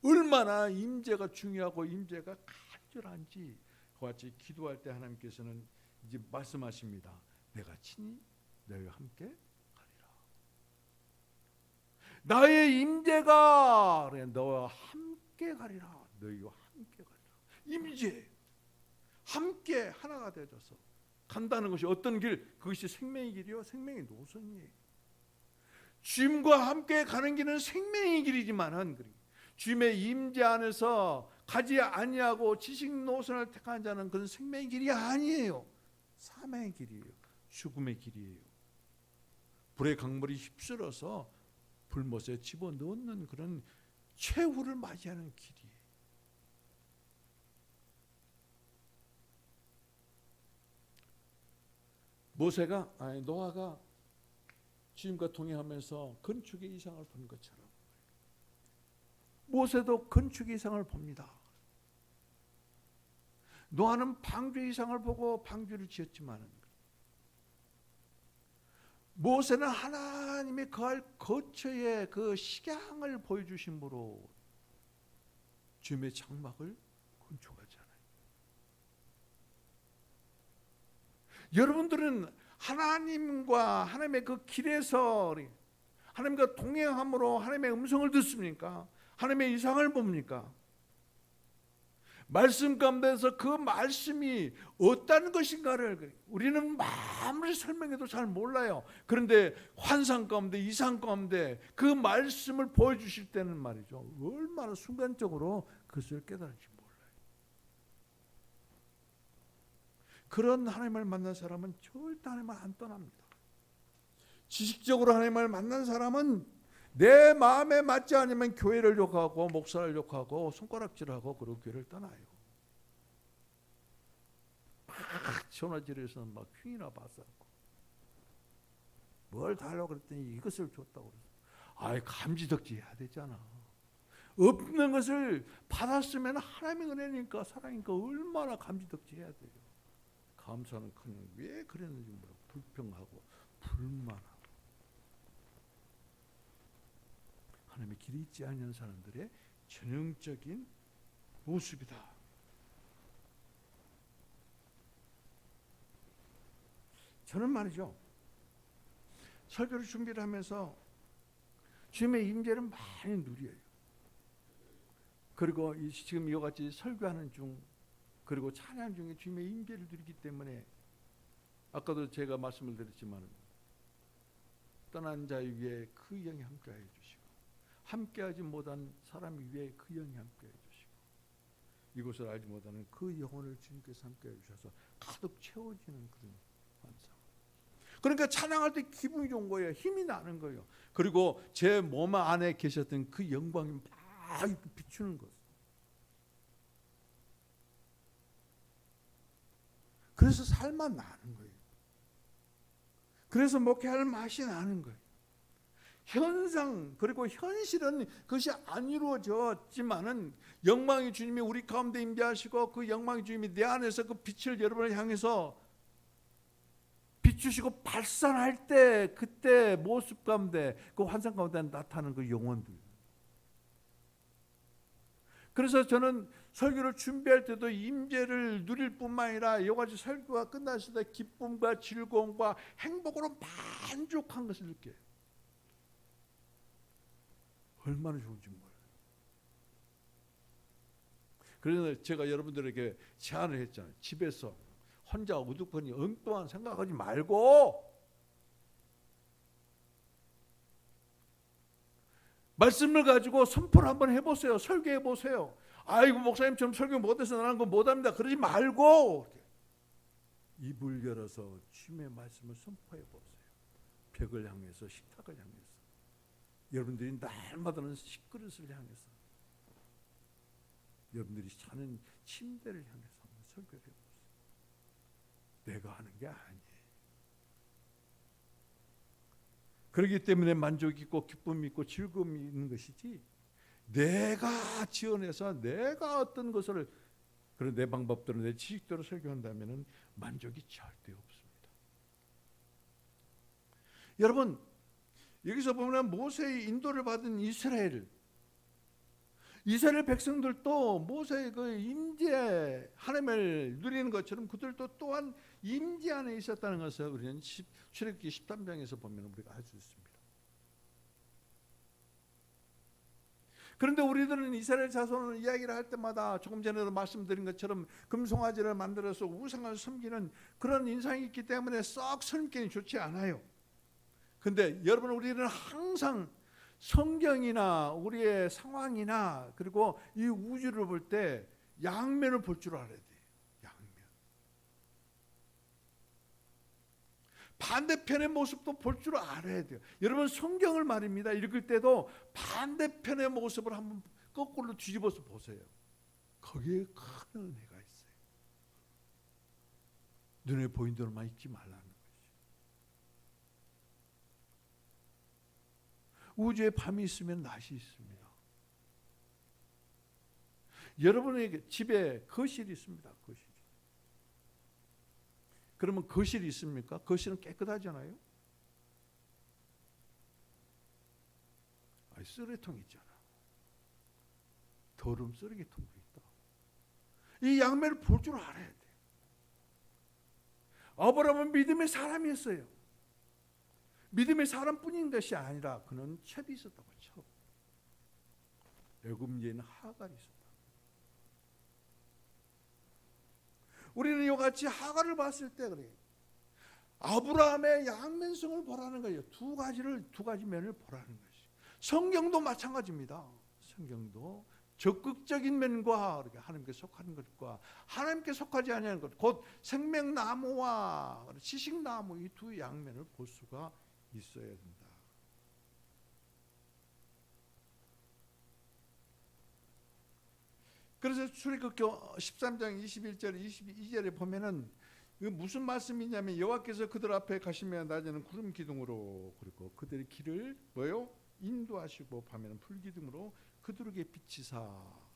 얼마나 임재가 중요하고 임재가 간절한지 그와 같이 기도할 때 하나님께서는 이제 말씀하십니다. 내가 친히 너희와 함께 나의 임재가 너와 함께 가리라. 너희와 함께 가리라. 임재, 함께 하나가 되어서 간다는 것이 어떤 길? 그것이 생명의 길이요, 생명의 노선이에요. 주님과 함께 가는 길은 생명의 길이지만은 주님의 임재 안에서 가지 아니하고 지식 노선을 택한 자는 그건 생명의 길이 아니에요. 사망의 길이에요. 죽음의 길이에요. 불의 강물이 휩쓸어서 불못에 집어넣는 그런 최후를 맞이하는 길이에요. 노아가 주님과 동행하면서 건축의 이상을 본 것처럼 모세도 건축의 이상을 봅니다. 노아는 방주의 이상을 보고 방주를 지었지만 모세는 하나님의 거할 거처의 그 식양을 보여주심으로 주님의 장막을 건축하잖아요. 여러분들은 하나님과 하나님의 그 길에서 하나님과 동행함으로 하나님의 음성을 듣습니까? 하나님의 이상을 봅니까? 말씀 가운데서 그 말씀이 어떤 것인가를 우리는 아무리 설명해도 잘 몰라요. 그런데 환상 가운데, 이상 가운데 그 말씀을 보여주실 때는 말이죠, 얼마나 순간적으로 그것을 깨달을지 몰라요. 그런 하나님을 만난 사람은 절대 하나님을 안 떠납니다. 지식적으로 하나님을 만난 사람은 내 마음에 맞지 않으면 교회를 욕하고 목사를 욕하고 손가락질하고 그리고 교회를 떠나요. 막 전화질에서 막 흉이나 봤었고 뭘 달라고 그랬더니 이것을 줬다고 그랬어. 아이, 감지덕지 해야 되잖아. 없는 것을 받았으면 하나님의 은혜니까 사랑이니까 얼마나 감지덕지 해야 돼요. 감사는 커녕 왜 그랬는지 몰라. 불평하고 불만하고. 하나님의 길이 있지 않은 사람들의 전형적인 모습이다. 저는 말이죠, 설교를 준비를 하면서 주님의 임재를 많이 누려요. 그리고 지금 이와 같이 설교하는 중 그리고 찬양 중에 주님의 임재를 누리기 때문에 아까도 제가 말씀을 드렸지만 떠난 자 위에 그 영이 함께하여 주시고 함께하지 못한 사람 위에 그 영이 함께하여 주시고 이것을 알지 못하는 그 영혼을 주님께서 함께하여 주셔서 가득 채워지는 그런 환상. 그러니까 찬양할 때 기분이 좋은 거예요. 힘이 나는 거예요. 그리고 제 몸 안에 계셨던 그 영광이 막 비추는 것. 그래서 살만 나는 거예요. 그래서 목회할 맛이 나는 거예요. 현상 그리고 현실은 그것이 안 이루어졌지만은 영광의 주님이 우리 가운데 임재하시고 그 영광의 주님이 내 안에서 그 빛을 여러분을 향해서 비추시고 발산할 때 그때 모습 가운데 그 환상 가운데 나타나는 그 영혼들. 그래서 저는 설교를 준비할 때도 임재를 누릴 뿐만 아니라 이와 같이 설교가 끝났을 때 기쁨과 즐거움과 행복으로 만족한 것을 느껴요. 얼마나 좋은지 몰라요. 그래서 제가 여러분들에게 제안을 했잖아요. 집에서 혼자 우두커니 엉뚱한 생각하지 말고 말씀을 가지고 선포를 한번 해보세요. 설교해 보세요. 아이고 목사님처럼 설교 못해서 나는 거 못합니다. 그러지 말고 입을 열어서 주님의 말씀을 선포해 보세요. 벽을 향해서 식탁을 향해서 여러분들이 날마다는 식그릇을 향해서 여러분들이 자는 침대를 향해서 한번 설교해 보세요. 내가 하는 게 아니에요. 그렇기 때문에 만족이 있고 기쁨이 있고 즐거움이 있는 것이지 내가 지어내서 내가 어떤 것을 그런 내 방법대로 내 지식대로 설교한다면 만족이 절대 없습니다. 여러분 여기서 보면 모세의 인도를 받은 이스라엘 백성들도 모세의 그 임재 하나님을 누리는 것처럼 그들도 또한 임재 안에 있었다는 것을 우리는 출애굽기 13장에서 보면 우리가 알 수 있습니다. 그런데 우리들은 이스라엘 자손을 이야기를 할 때마다 조금 전에도 말씀드린 것처럼 금송아지를 만들어서 우상을 섬기는 그런 인상이 있기 때문에 썩 선입견이 좋지 않아요. 그런데 여러분 우리는 항상 성경이나 우리의 상황이나 그리고 이 우주를 볼 때 양면을 볼 줄 알아야 돼요. 양면. 반대편의 모습도 볼 줄 알아야 돼요. 여러분 성경을 말입니다. 읽을 때도 반대편의 모습을 한번 거꾸로 뒤집어서 보세요. 거기에 큰 은혜가 있어요. 눈에 보이는 대로만 읽지 말라는 것이. 우주에 밤이 있으면 낮이 있습니다. 여러분의 집에 거실이 있습니다. 거실. 그러면 거실이 있습니까? 거실은 깨끗하잖아요. 아니, 쓰레통 있잖아. 더러움 쓰레기통도 있다. 이 양면을 볼 줄 알아야 돼. 아브라함은 믿음의 사람이었어요. 믿음의 사람뿐인 것이 아니라 그는 첩이 있었다고. 첩. 애굽 여인 하갈이 있었다. 우리는 이와 같이 하갈을 봤을 때 그래요. 아브라함의 양면성을 보라는 거예요. 두 가지 면을 보라는 것이. 성경도 마찬가지입니다. 성경도 적극적인 면과 하나님께 속하는 것과 하나님께 속하지 아니하는 것, 곧 생명나무와 지식나무 이 두 양면을 볼 수가 있어야 된다. 그래서 출애굽기 13장 21절 22절에 보면은 무슨 말씀이냐면 여호와께서 그들 앞에 가시며 낮에는 구름 기둥으로 그리고 그들의 길을 뭐요? 인도하시고 밤에는 불 기둥으로 그들에게 비치사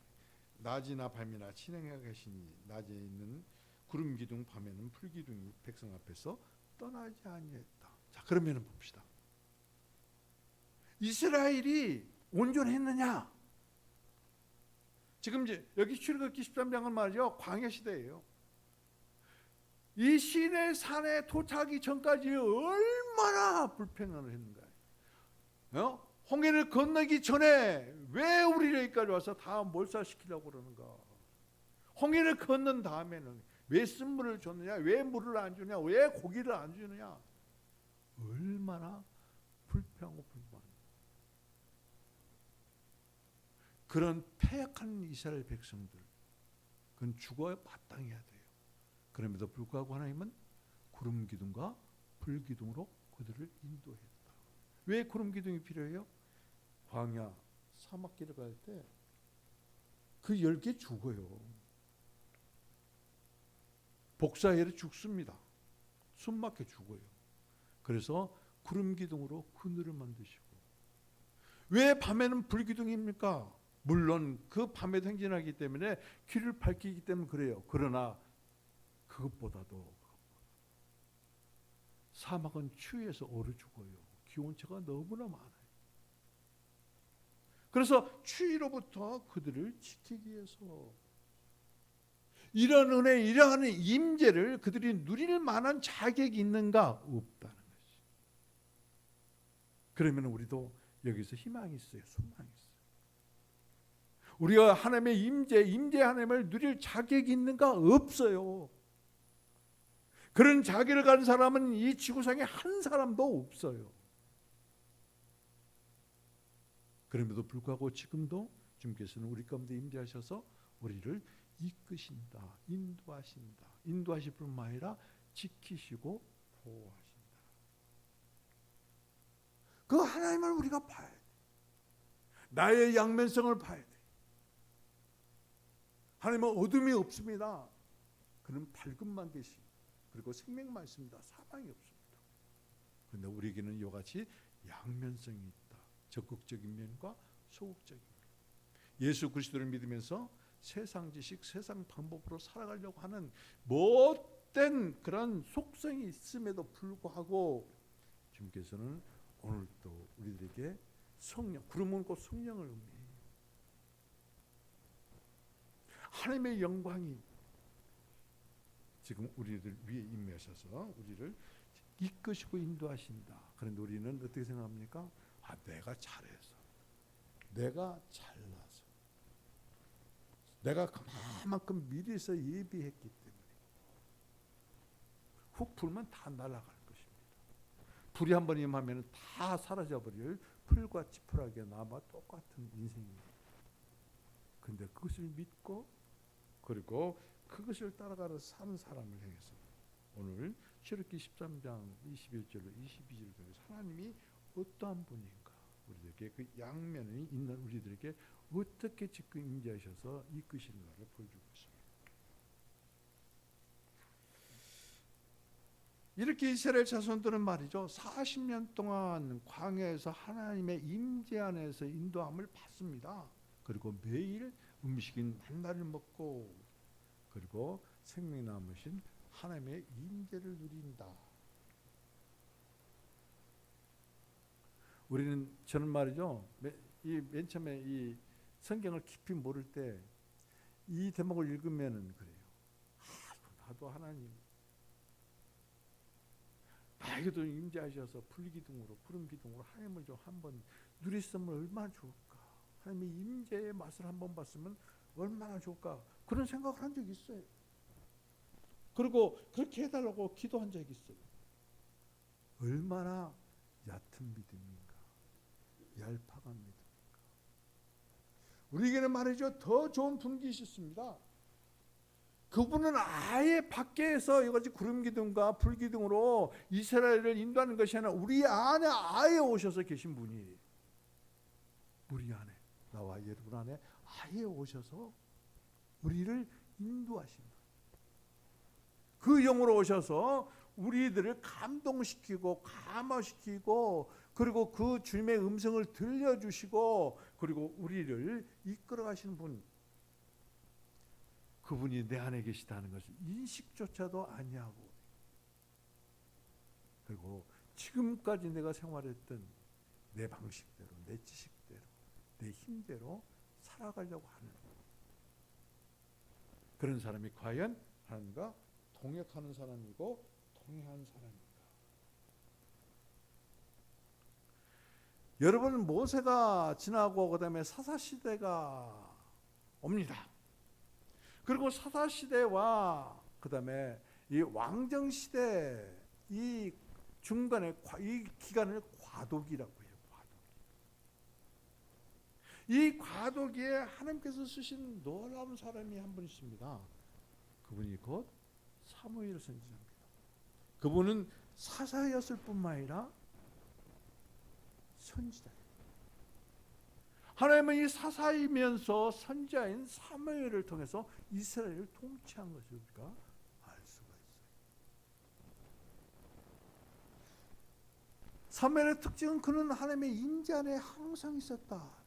낮이나 밤이나 진행해 계시니 낮에 있는 구름 기둥 밤에는 불 기둥이 백성 앞에서 떠나지 아니했다. 자, 그러면 봅시다. 이스라엘이 온전했느냐? 지금 이제 여기 출애굽기 13장은 말이죠, 광야 시대예요. 이 시내 산에 도착하기 전까지 얼마나 불평을 했는가. 홍해를 건너기 전에 왜 우리를 여기까지 와서 다 몰살시키려고 그러는가. 홍해를 건넌 다음에는 왜 쓴물을 줬느냐, 왜 물을 안 주냐, 왜 고기를 안 주느냐. 얼마나 불평하고 불만. 그런 패역한 이스라엘 백성들, 그건 죽어야 마땅해야 돼요. 그럼에도 불구하고 하나님은 구름 기둥과 불 기둥으로 그들을 인도했다. 왜 구름 기둥이 필요해요? 광야 사막길을 갈 때 그 10개 죽어요. 복사해를 죽습니다. 숨막혀 죽어요. 그래서 구름 기둥으로 그늘을 만드시고. 왜 밤에는 불 기둥입니까? 물론 그 밤에도 행진하기 때문에 길을 밝히기 때문에 그래요. 그러나 그것보다도 사막은 추위에서 얼어 죽어요. 기온차가 너무나 많아요. 그래서 추위로부터 그들을 지키기 위해서 이런 은혜, 이러한 임재를 그들이 누릴 만한 자격이 있는가? 없다는 것이. 그러면 우리도 여기서 희망이 있어요. 소망이 있어요. 우리가 하나님의 임재 하나님을 누릴 자격이 있는가? 없어요. 그런 자격을 가진 사람은 이 지구상에 한 사람도 없어요. 그럼에도 불구하고 지금도 주님께서는 우리 가운데 임재하셔서 우리를 이끄신다, 인도하신다. 인도하실 뿐만 아니라 지키시고 보호하신다. 그 하나님을 우리가 봐야 돼. 나의 양면성을 봐야 돼. 하나님은 어둠이 없습니다. 그는 밝음만 계시. 그리고 생명만 있습니다. 사망이 없습니다. 그런데 우리에게는 이와 같이 양면성이 있다. 적극적인 면과 소극적인 면. 예수 그리스도를 믿으면서 세상 지식, 세상 방법으로 살아가려고 하는 못된 그런 속성이 있음에도 불구하고 주님께서는 오늘도 우리들에게 성령, 구름은 곧 성령을 의미해요. 하나님의 영광이 지금 우리들 위에 임하셔서 우리를 이끄시고 인도하신다. 그런데 우리는 어떻게 생각합니까? 내가 잘해서, 내가 잘나서, 내가 그만큼 미리서 예비했기 때문에 훅 불면 다 날아갈 것입니다. 불이 한 번 임하면 다 사라져버릴 풀과 지푸라기가 남아 똑같은 인생입니다. 그런데 그것을 믿고 그리고 그것을 따라가서 사는 사람을 향해서 오늘 출애굽기 13장 21절로 22절을 통해서 하나님이 어떠한 분인가, 우리들에게 그 양면이 있는 우리들에게 어떻게 지금 임재하셔서 이끄시는가를 보여주고 있습니다. 이렇게 이스라엘 자손들은 말이죠, 40년 동안 광야에서 하나님의 임재 안에서 인도함을 받습니다. 그리고 매일 음식인 만나를 먹고 그리고 생명 남으신 하나님의 임재를 누린다. 저는 말이죠, 맨 처음에 이 성경을 깊이 모를 때 이 대목을 읽으면은 그래요. 나도 하나님, 나에게도 임재하셔서 불기둥으로 구름 기둥으로 하나님을 좀 한번 누렸으면 얼마나 좋을까. 하나님의 임재의 맛을 한번 봤으면 얼마나 좋을까. 그런 생각을 한 적이 있어요. 그리고 그렇게 해달라고 기도한 적이 있어요. 얼마나 얕은 믿음인가, 얄팍한 믿음인가. 우리에게는 말이죠, 더 좋은 분기셨습니다. 그분은 아예 밖에서 이것이 구름 기둥과 불 기둥으로 이스라엘을 인도하는 것이 아니라 우리 안에 아예 오셔서 계신 분이에요. 우리 안에, 나와 여러분 안에 아예 오셔서 우리를 인도하신다. 그 영으로 오셔서 우리들을 감동시키고 감화시키고 그리고 그 주님의 음성을 들려주시고 그리고 우리를 이끌어가시는 분, 그분이 내 안에 계시다는 것을 인식조차도 아니하고 그리고 지금까지 내가 생활했던 내 방식대로 내 지식대로 내 힘대로 살아가려고 하는 그런 사람이 과연 하나님과 동역하는 사람이고 동행하는 사람인가? 여러분, 모세가 지나고 그다음에 사사시대가 옵니다. 그리고 사사시대와 그다음에 이 왕정시대 이 중간에 이 기간을 과도기라고 해요. 이 과도기에 하나님께서 쓰신 놀라운 사람이 한 분 있습니다. 그분이 곧 사무엘 선지자입니다. 그분은 사사였을 뿐만 아니라 선지자예요. 하나님은 이 사사이면서 선지자인 사무엘을 통해서 이스라엘을 통치한 것을 우리가 알 수가 있어요. 사무엘의 특징은 그는 하나님의 인지 안에 항상 있었다.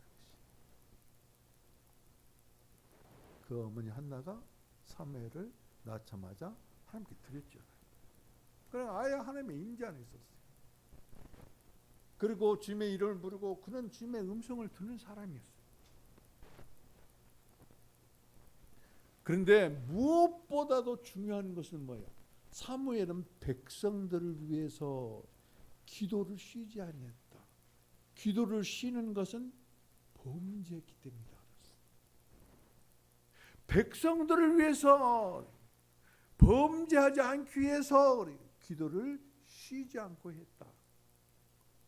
그 어머니 한나가 사무엘을 낳자마자 하나님께 드렸죠. 그래 아예 하나님의 인지 안에 있었어요. 그리고 주님의 이름을 부르고 그는 주님의 음성을 듣는 사람이었어요. 그런데 무엇보다도 중요한 것은 뭐예요? 사무엘은 백성들을 위해서 기도를 쉬지 아니했다. 기도를 쉬는 것은 범죄이기 때문이다. 백성들을 위해서 범죄하지 않기 위해서 기도를 쉬지 않고 했다.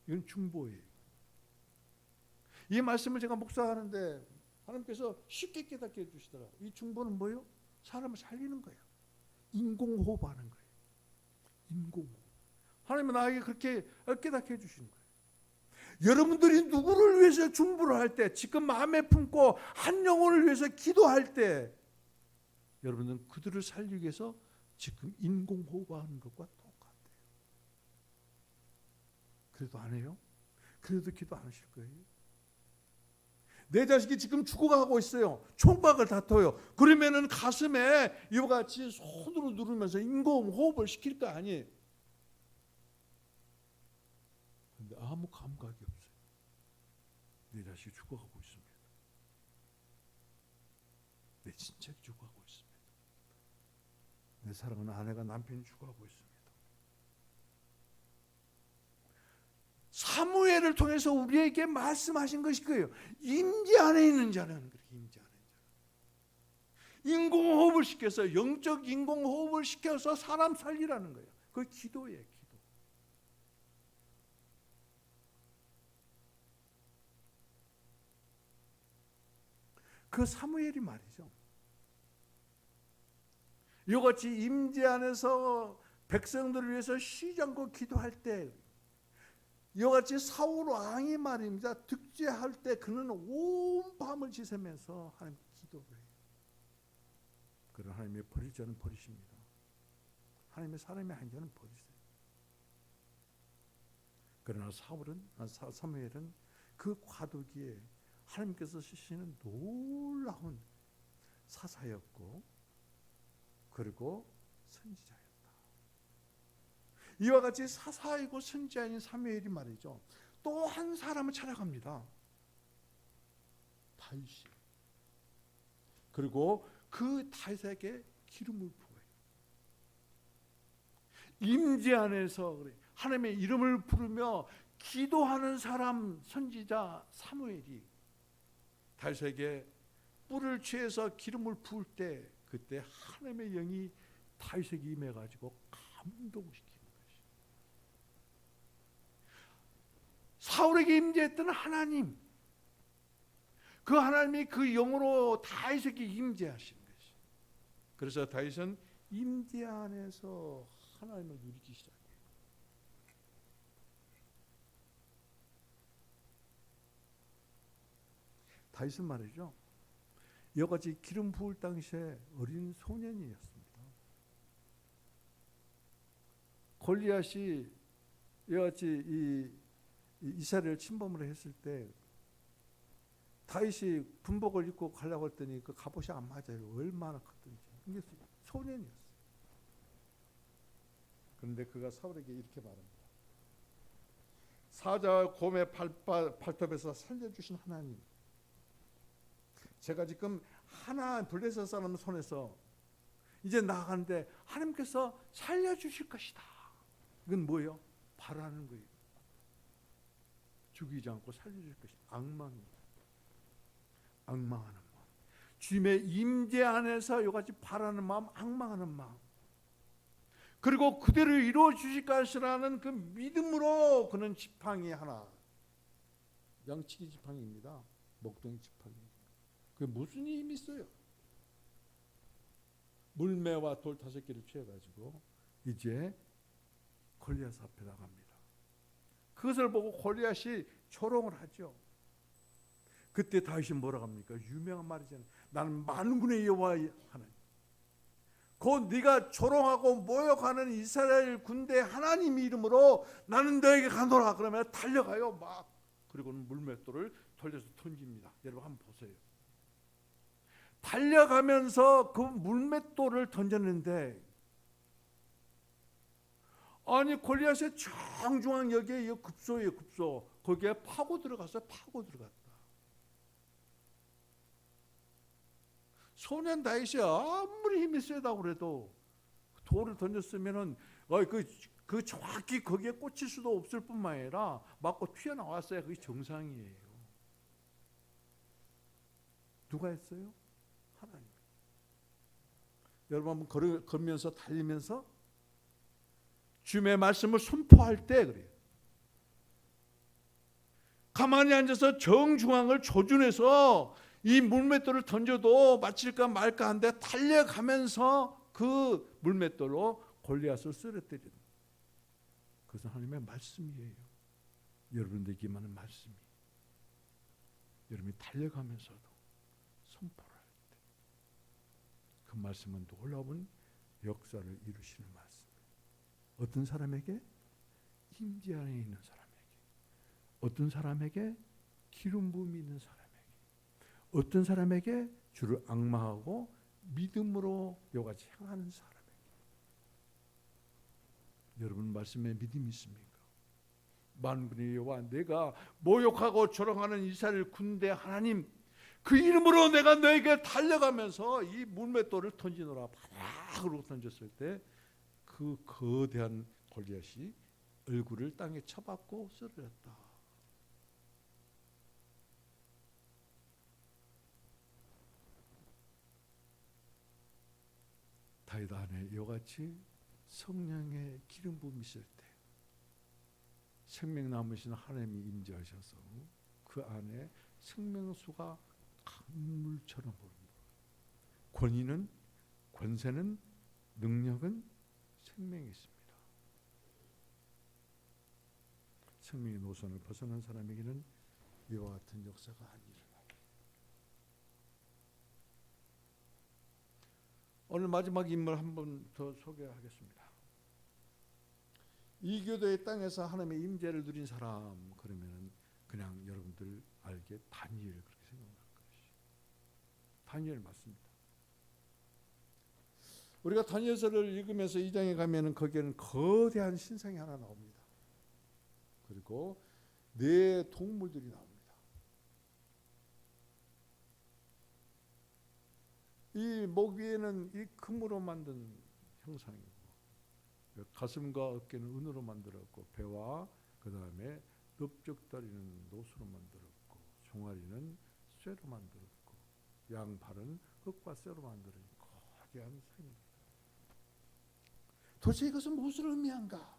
이건 중보예요. 이 말씀을 제가 묵상하는데 하나님께서 쉽게 깨닫게 해주시더라고요. 이 중보는 뭐예요? 사람을 살리는 거예요. 인공호흡하는 거예요. 인공호흡. 하나님은 나에게 그렇게 깨닫게 해주시는 거예요. 여러분들이 누구를 위해서 중보를 할 때, 지금 마음에 품고 한 영혼을 위해서 기도할 때 여러분은 그들을 살리기 위해서 지금 인공호흡하는 것과 똑같아요. 그래도 안 해요? 그래도 기도 안 하실 거예요? 내 자식이 지금 죽어가고 있어요. 총박을 다퉈요. 그러면은 가슴에 이와 같이 손으로 누르면서 인공호흡을 시킬 거 아니에요? 근데 아무 감각이 없어요. 내 자식이 죽어가고 있습니다. 내 친척이 죽어가고 있습니다. 내 사랑하는 아내가 남편이 죽어가고 있습니다. 사무엘을 통해서 우리에게 말씀하신 것이 그예요. 임재 안에 있는 자는 그렇게 임재 안에 있는 자. 인공호흡을 시켜서 영적 인공호흡을 시켜서 사람 살리라는 거예요. 그 기도예요. 기도. 그 사무엘이 말이죠. 이같이 임재 안에서 백성들을 위해서 쉬지 않고 기도할 때 이같이 사울 왕이 말입니다. 득죄할 때 그는 온 밤을 지새면서 하나님 기도를 해요. 그런 하나님의 버릴 자는 버리십니다. 하나님의 사람이 아닌 자는 버리세요. 그러나 사무엘은 그 과도기에 하나님께서 쓰시는 놀라운 사사였고 그리고 선지자였다. 이와 같이 사사이고 선지자인 사무엘이 말이죠. 또 한 사람을 찾아갑니다. 다윗이. 그리고 그 다윗에게 기름을 부어요. 임재 안에서 하나님의 이름을 부르며 기도하는 사람 선지자 사무엘이 다윗에게 뿔을 취해서 기름을 부을 때 그때 하나님의 영이 다윗에게 임해가지고 감동시키는 것이. 사울에게 임재했던 하나님, 그 하나님이 그 영으로 다윗에게 임재하시는 것이. 그래서 다윗은 임재 안에서 하나님을 누리기 시작해요. 다윗은 말이죠. 여러 가지 기름 부을 당시에 어린 소년이었습니다. 골리앗이 여러 가지 이스라엘을 침범을 했을 때 다윗이 군복을 입고 가려고 했더니 그 갑옷이 안 맞아요. 얼마나 컸든지. 이게 소년이었어요. 그런데 그가 사울에게 이렇게 말합니다. 사자와 곰의 발톱에서 살려주신 하나님, 제가 지금 하나 블레셋 사람 손에서 이제 나가는데 하나님께서 살려주실 것이다. 이건 뭐예요? 바라는 거예요. 죽이지 않고 살려줄 것이다. 악망입니다. 악망하는 마음, 주님의 임재 안에서 이같이 바라는 마음, 악망하는 마음, 그리고 그대로 이루어 주실 것이라는 그 믿음으로 그는 지팡이 하나, 양치기 지팡이입니다. 목동이 지팡이. 그게 무슨 힘이 있어요? 물매와 돌 5개를 취해가지고 이제 골리앗 앞에 나갑니다. 그것을 보고 골리앗이 조롱을 하죠. 그때 다윗이 뭐라고 합니까? 유명한 말이잖아요. 나는 만군의 여호와의 하나님, 곧 네가 조롱하고 모욕하는 이스라엘 군대 하나님 이름으로 나는 너에게 가노라. 그러면 달려가요. 막. 그리고는 물맷돌을 돌려서 던집니다. 여러분 한번 보세요. 달려가면서 그 물맷돌을 던졌는데, 아니 골리앗의 정중앙 여기에 급소예요. 급소. 거기에 파고 들어갔어요. 파고 들어갔다. 소년 다윗이 아무리 힘이 세다고 그래도 돌을 던졌으면은 그 정확히 거기에 꽂힐 수도 없을 뿐만 아니라 맞고 튀어나왔어야 그게 정상이에요. 누가 했어요? 하나님. 여러분 한번 걸으면서 달리면서 주님의 말씀을 선포할 때 그래요. 가만히 앉아서 정중앙을 조준해서 이 물맷돌을 던져도 맞힐까 말까 한데 달려가면서 그 물맷돌로 골리앗을 쓰러뜨리는, 그것은 하나님의 말씀이에요. 여러분들에게 임하는 말씀이, 여러분이 달려가면서도 선포를 할 때 그 말씀은 놀라운 역사를 이루시는 말씀이에요. 어떤 사람에게? 임재 안에 있는 사람에게. 어떤 사람에게? 기름 부음이 있는 사람에게. 어떤 사람에게? 주를 앙망하고 믿음으로 여같이 행하는 사람에게. 여러분 말씀에 믿음이 있습니까? 만군의 여호와, 내가 모욕하고 조롱하는 이스라엘 군대 하나님, 그 이름으로 내가 너에게 달려가면서 이 물맷돌을 던지노라. 바락으로 던졌을 때 그 거대한 골리앗이 얼굴을 땅에 쳐박고 쓰러졌다. 다윗 안에 이같이 성령의 기름 부음이 있을 때 생명 남으신 하나님이 임재하셔서 그 안에 생명수가 강물처럼 흐릅니다. 권위는, 권세는, 능력은 생명이 있습니다. 생명의 노선을 벗어난 사람에게는 이와 같은 역사가 안 일어나요. 오늘 마지막 인물 한 번 더 소개하겠습니다. 이교도의 땅에서 하나님의 임재를 누린 사람, 그러면은 그냥 여러분들 알게 다니엘 그렇게 생각할 것이. 다니엘 맞습니다. 우리가 다니엘서를 읽으면서 2장에 가면은 거기에는 거대한 신상이 하나 나옵니다. 그리고 4 동물들이 나옵니다. 이 목 위에는 이 금으로 만든 형상이고, 가슴과 어깨는 은으로 만들었고, 배와 그 다음에 넓적다리는 노수로 만들었고, 종아리는 쇠로 만들었고, 양팔은 흙과 쇠로 만들어진 거대한 상입니다. 도대체 이것은 무엇을 의미한가?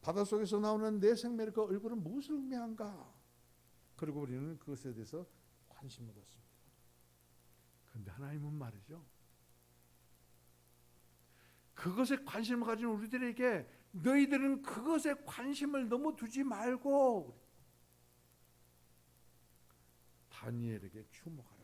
바닷속에서 나오는 내 생명의 그 얼굴은 무엇을 의미한가? 그리고 우리는 그것에 대해서 관심을 갖습니다. 그런데 하나님은 말이죠, 그것에 관심을 가진 우리들에게 너희들은 그것에 관심을 너무 두지 말고 다니엘에게 주목하라.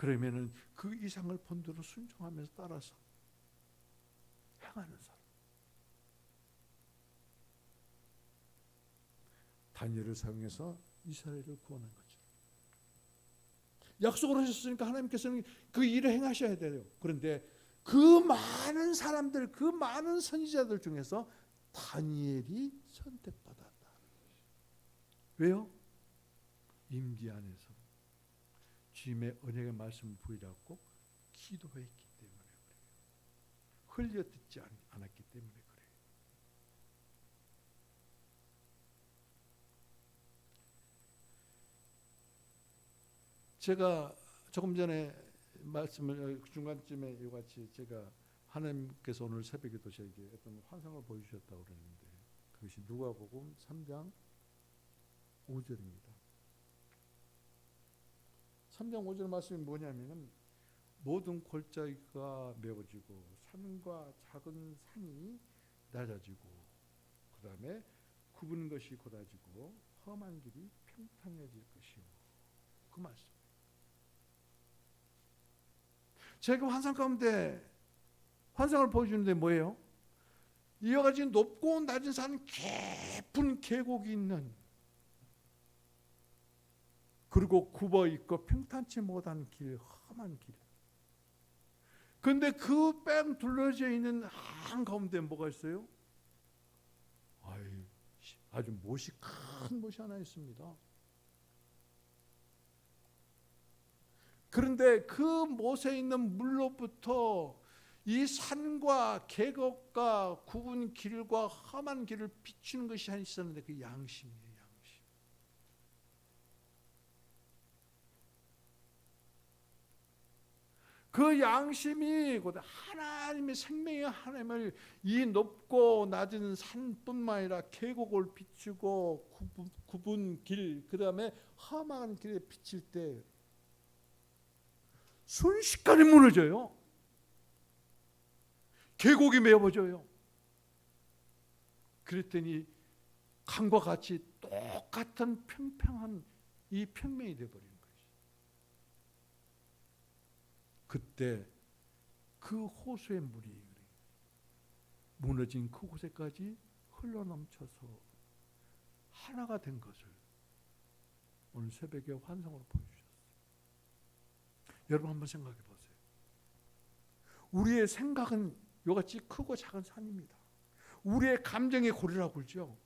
그러면은 그 이상을 본대로 순종하면서 따라서 행하는 사람. 다니엘을 사용해서 이스라엘을 구원한 거죠. 약속을 하셨으니까 하나님께서는 그 일을 행하셔야 돼요. 그런데 그 많은 사람들, 그 많은 선지자들 중에서 다니엘이 선택받았다. 왜요? 임기 안에서 주님의 언약의 말씀을 부여잡고 기도했기 때문에 그래요. 흘려 듣지 않았기 때문에 그래요. 제가 조금 전에 말씀을 중간쯤에 이같이 제가 하나님께서 오늘 새벽에도 저에게 어떤 환상을 보여주셨다고 그랬는데 그것이 누가복음 3장 5절입니다. 3장 5절 말씀이 뭐냐면은 모든 골짜기가 메워지고 산과 작은 산이 낮아지고 그 다음에 굽은 것이 곧아지고 험한 길이 평탄해질 것이요. 그 말씀. 제가 환상 가운데 환상을 보여주는데 뭐예요? 이와 같이 높고 낮은 산 깊은 계곡이 있는 그리고 굽어 있고 평탄치 못한 길, 험한 길. 그런데 그 뺑 둘러져 있는 한가운데 뭐가 있어요? 아주 못이 큰 못이 하나 있습니다. 그런데 그 못에 있는 물로부터 이 산과 계곡과 굽은 길과 험한 길을 비추는 것이 하나 있었는데 그 양심이에요. 양심. 그 양심이 곧 하나님의 생명의 하나님을 이 높고 낮은 산뿐만 아니라 계곡을 비추고 굽은 길, 그 다음에 험한 길에 비칠 때 순식간에 무너져요. 계곡이 메워져요. 그랬더니 강과 같이 똑같은 평평한 이 평면이 되어버리는 거죠. 그때 그 호수의 물이 무너진 그곳에까지 흘러넘쳐서 하나가 된 것을 오늘 새벽에 환상으로 보여주셨어요. 여러분 한번 생각해 보세요. 우리의 생각은 이같이 크고 작은 산입니다. 우리의 감정의 고리라고 그러죠.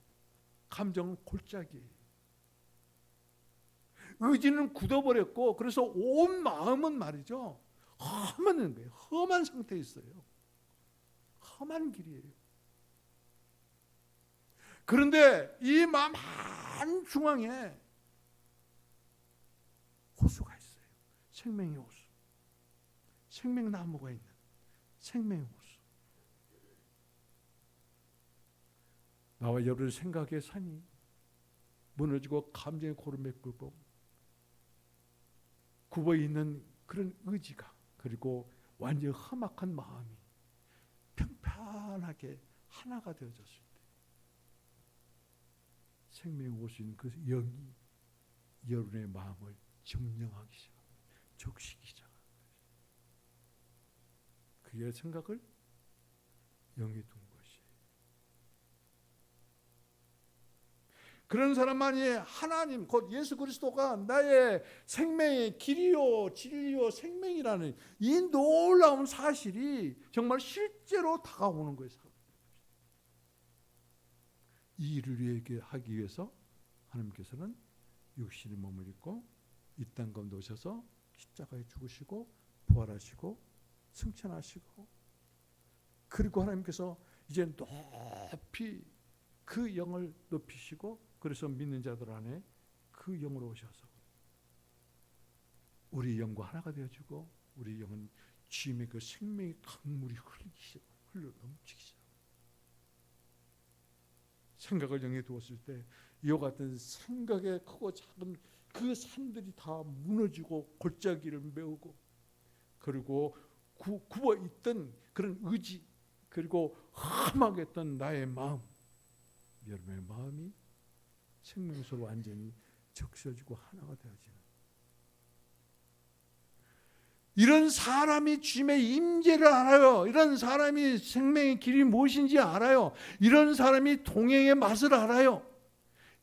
감정은 골짜기예요. 의지는 굳어버렸고 그래서 온 마음은 말이죠. 험한 거예요. 험한 상태에 있어요. 험한 길이에요. 그런데 이 마음 한중앙에 호수가 있어요. 생명의 호수. 생명나무가 있는 생명의 호수. 나와 여러분의 생각의 산이 무너지고 감정의 고름에 굽어있는 그런 의지가 그리고 완전히 험악한 마음이 평평하게 하나가 되어졌을 때 생명의 호수인 그 영이 여러분의 마음을 점령하기 시작합니다. 적시기 시작합니다. 그의 생각을 영에 둔 것이에요. 그런 사람만이 하나님 곧 예수 그리스도가 나의 생명의 길이요 진리요 생명이라는 이 놀라운 사실이 정말 실제로 다가오는 거예요. 이 일을 하기 위해서 하나님께서는 육신의 몸을 입고 이 땅 가운데 오셔서 십자가에 죽으시고 부활하시고 승천하시고 그리고 하나님께서 이제 높이 그 영을 높이시고 그래서 믿는 자들 안에 그 영으로 오셔서 우리 영과 하나가 되어지고 우리 영은 주님의 그 생명의 강물이 흘러 넘치기 시작합니다. 생각을 영에 두었을 때 이와 같은 생각의 크고 작은 그 산들이 다 무너지고 골짜기를 메우고 그리고 굽어 있던 그런 의지 그리고 험하게 했던 나의 마음 여러분의 마음이 생명수로 완전히 적셔지고 하나가 되어지는 이런 사람이 주님의 임재를 알아요. 이런 사람이 생명의 길이 무엇인지 알아요. 이런 사람이 동행의 맛을 알아요.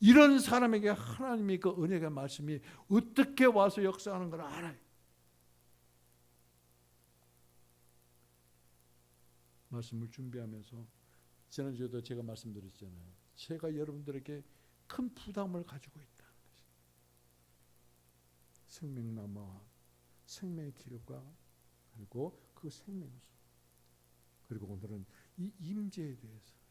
이런 사람에게 하나님의 그 은혜의 말씀이 어떻게 와서 역사하는 걸 알아요. 말씀을 준비하면서 지난주에도 제가 말씀드렸잖아요. 제가 여러분들에게 큰 부담을 가지고 있다는 것이. 생명나무와 생명의 길과 그리고 그 생명수, 그리고 오늘은 이 임재에 대해서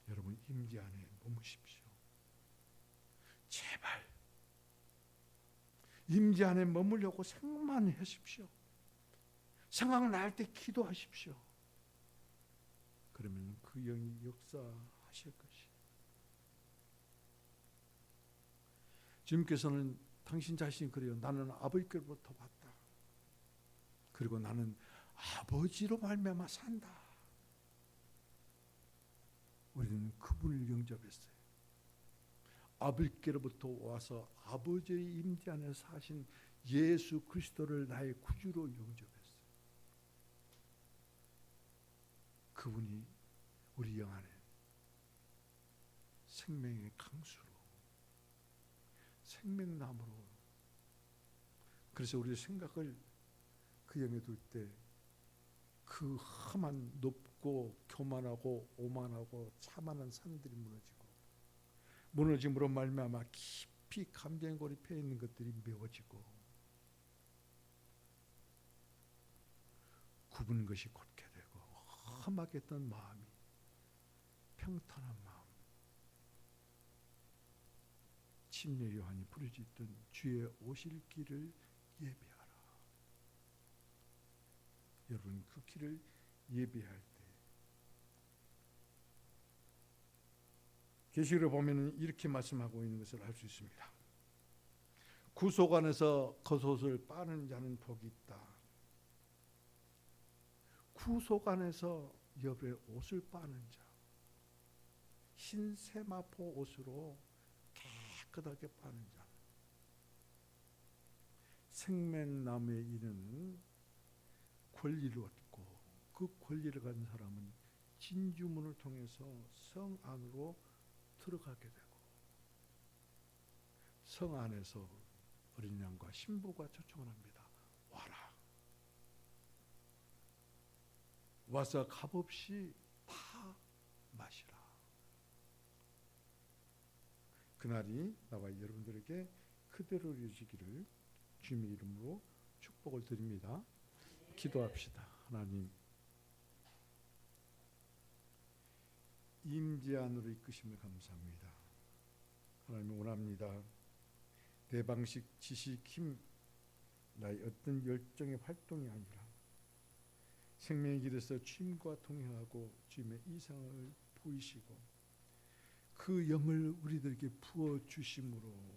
여러분 임재 안에 머무십시오. 제발 임재 안에 머물려고 생각만 하십시오. 생각날 때 기도하십시오. 그러면 그 영이 역사하실 것이. 주님께서는 당신 자신이 그래요. 나는 아버지께로부터 왔다. 그리고 나는 아버지로 말미암아 산다. 우리는 그분을 영접했어요. 아버지께로부터 와서 아버지의 임재 안에 사신 예수 그리스도를 나의 구주로 영접했어요. 그분이 우리 영 안에 생명의 강수로, 생명나무로. 그래서 우리의 생각을 그 영에 둘 때 그 험한 높고 교만하고 오만하고 차만한 산들이 무너짐으로 말미암아 깊이 감정에 고립해 있는 것들이 메워지고 굽은 것이 곧게 되고 험하게 했던 마음이 평탄한 마음. 침례 요한이 부르짖던 주의 오실 길을 예비하라. 여러분 그 길을 예비할 때 계시록에 보면 이렇게 말씀하고 있는 것을 알 수 있습니다. 구속 안에서 겉옷을 빠는 자는 복이 있다. 구속 안에서 여러분의 옷을 빠는 자, 흰 세마포 옷으로 깨끗하게 빠는 자, 생명나무에 이르는 권리를 얻고 그 권리를 가진 사람은 진주문을 통해서 성 안으로 들어가게 되고 성 안에서 어린 양과 신부가 초청을 합니다. 와라. 와서 값없이 다 마시라. 그날이 나와 여러분들에게 그대로 이루어지기를 주님의 이름으로 축복을 드립니다. 기도합시다. 하나님, 임재 안으로 이끄심을 감사합니다. 하나님 원합니다. 내 방식, 지식, 힘, 나의 어떤 열정의 활동이 아니라 생명의 길에서 주님과 동행하고 주님의 이상을 보이시고 그 영을 우리들에게 부어주심으로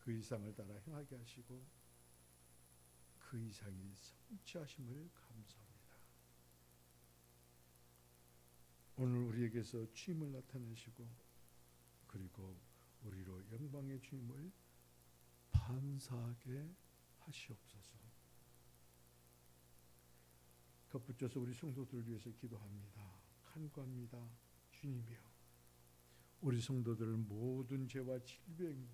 그 이상을 따라 행하게 하시고 그 이상이 성취하심을 감사합니다. 오늘 우리에게서 주님을 나타내시고 그리고 우리로 영광의 주님을 반사하게 하시옵소서. 덧붙여서 우리 성도들을 위해서 기도합니다. 간구합니다. 주님이여, 우리 성도들 모든 죄와 질병이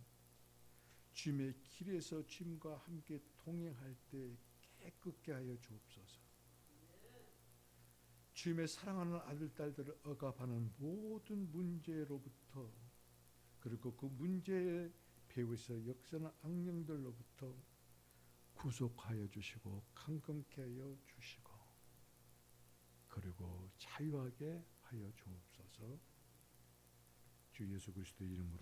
주님의 길에서 주님과 함께 동행할 때 깨끗게 하여 주옵소서. 주님의 사랑하는 아들, 딸들을 억압하는 모든 문제로부터 그리고 그 문제의 배후에서 역사하는 악령들로부터 구속하여 주시고 강건케 하여 주시고 그리고 자유하게 하여 주옵소서. 주 예수 그리스도의 이름으로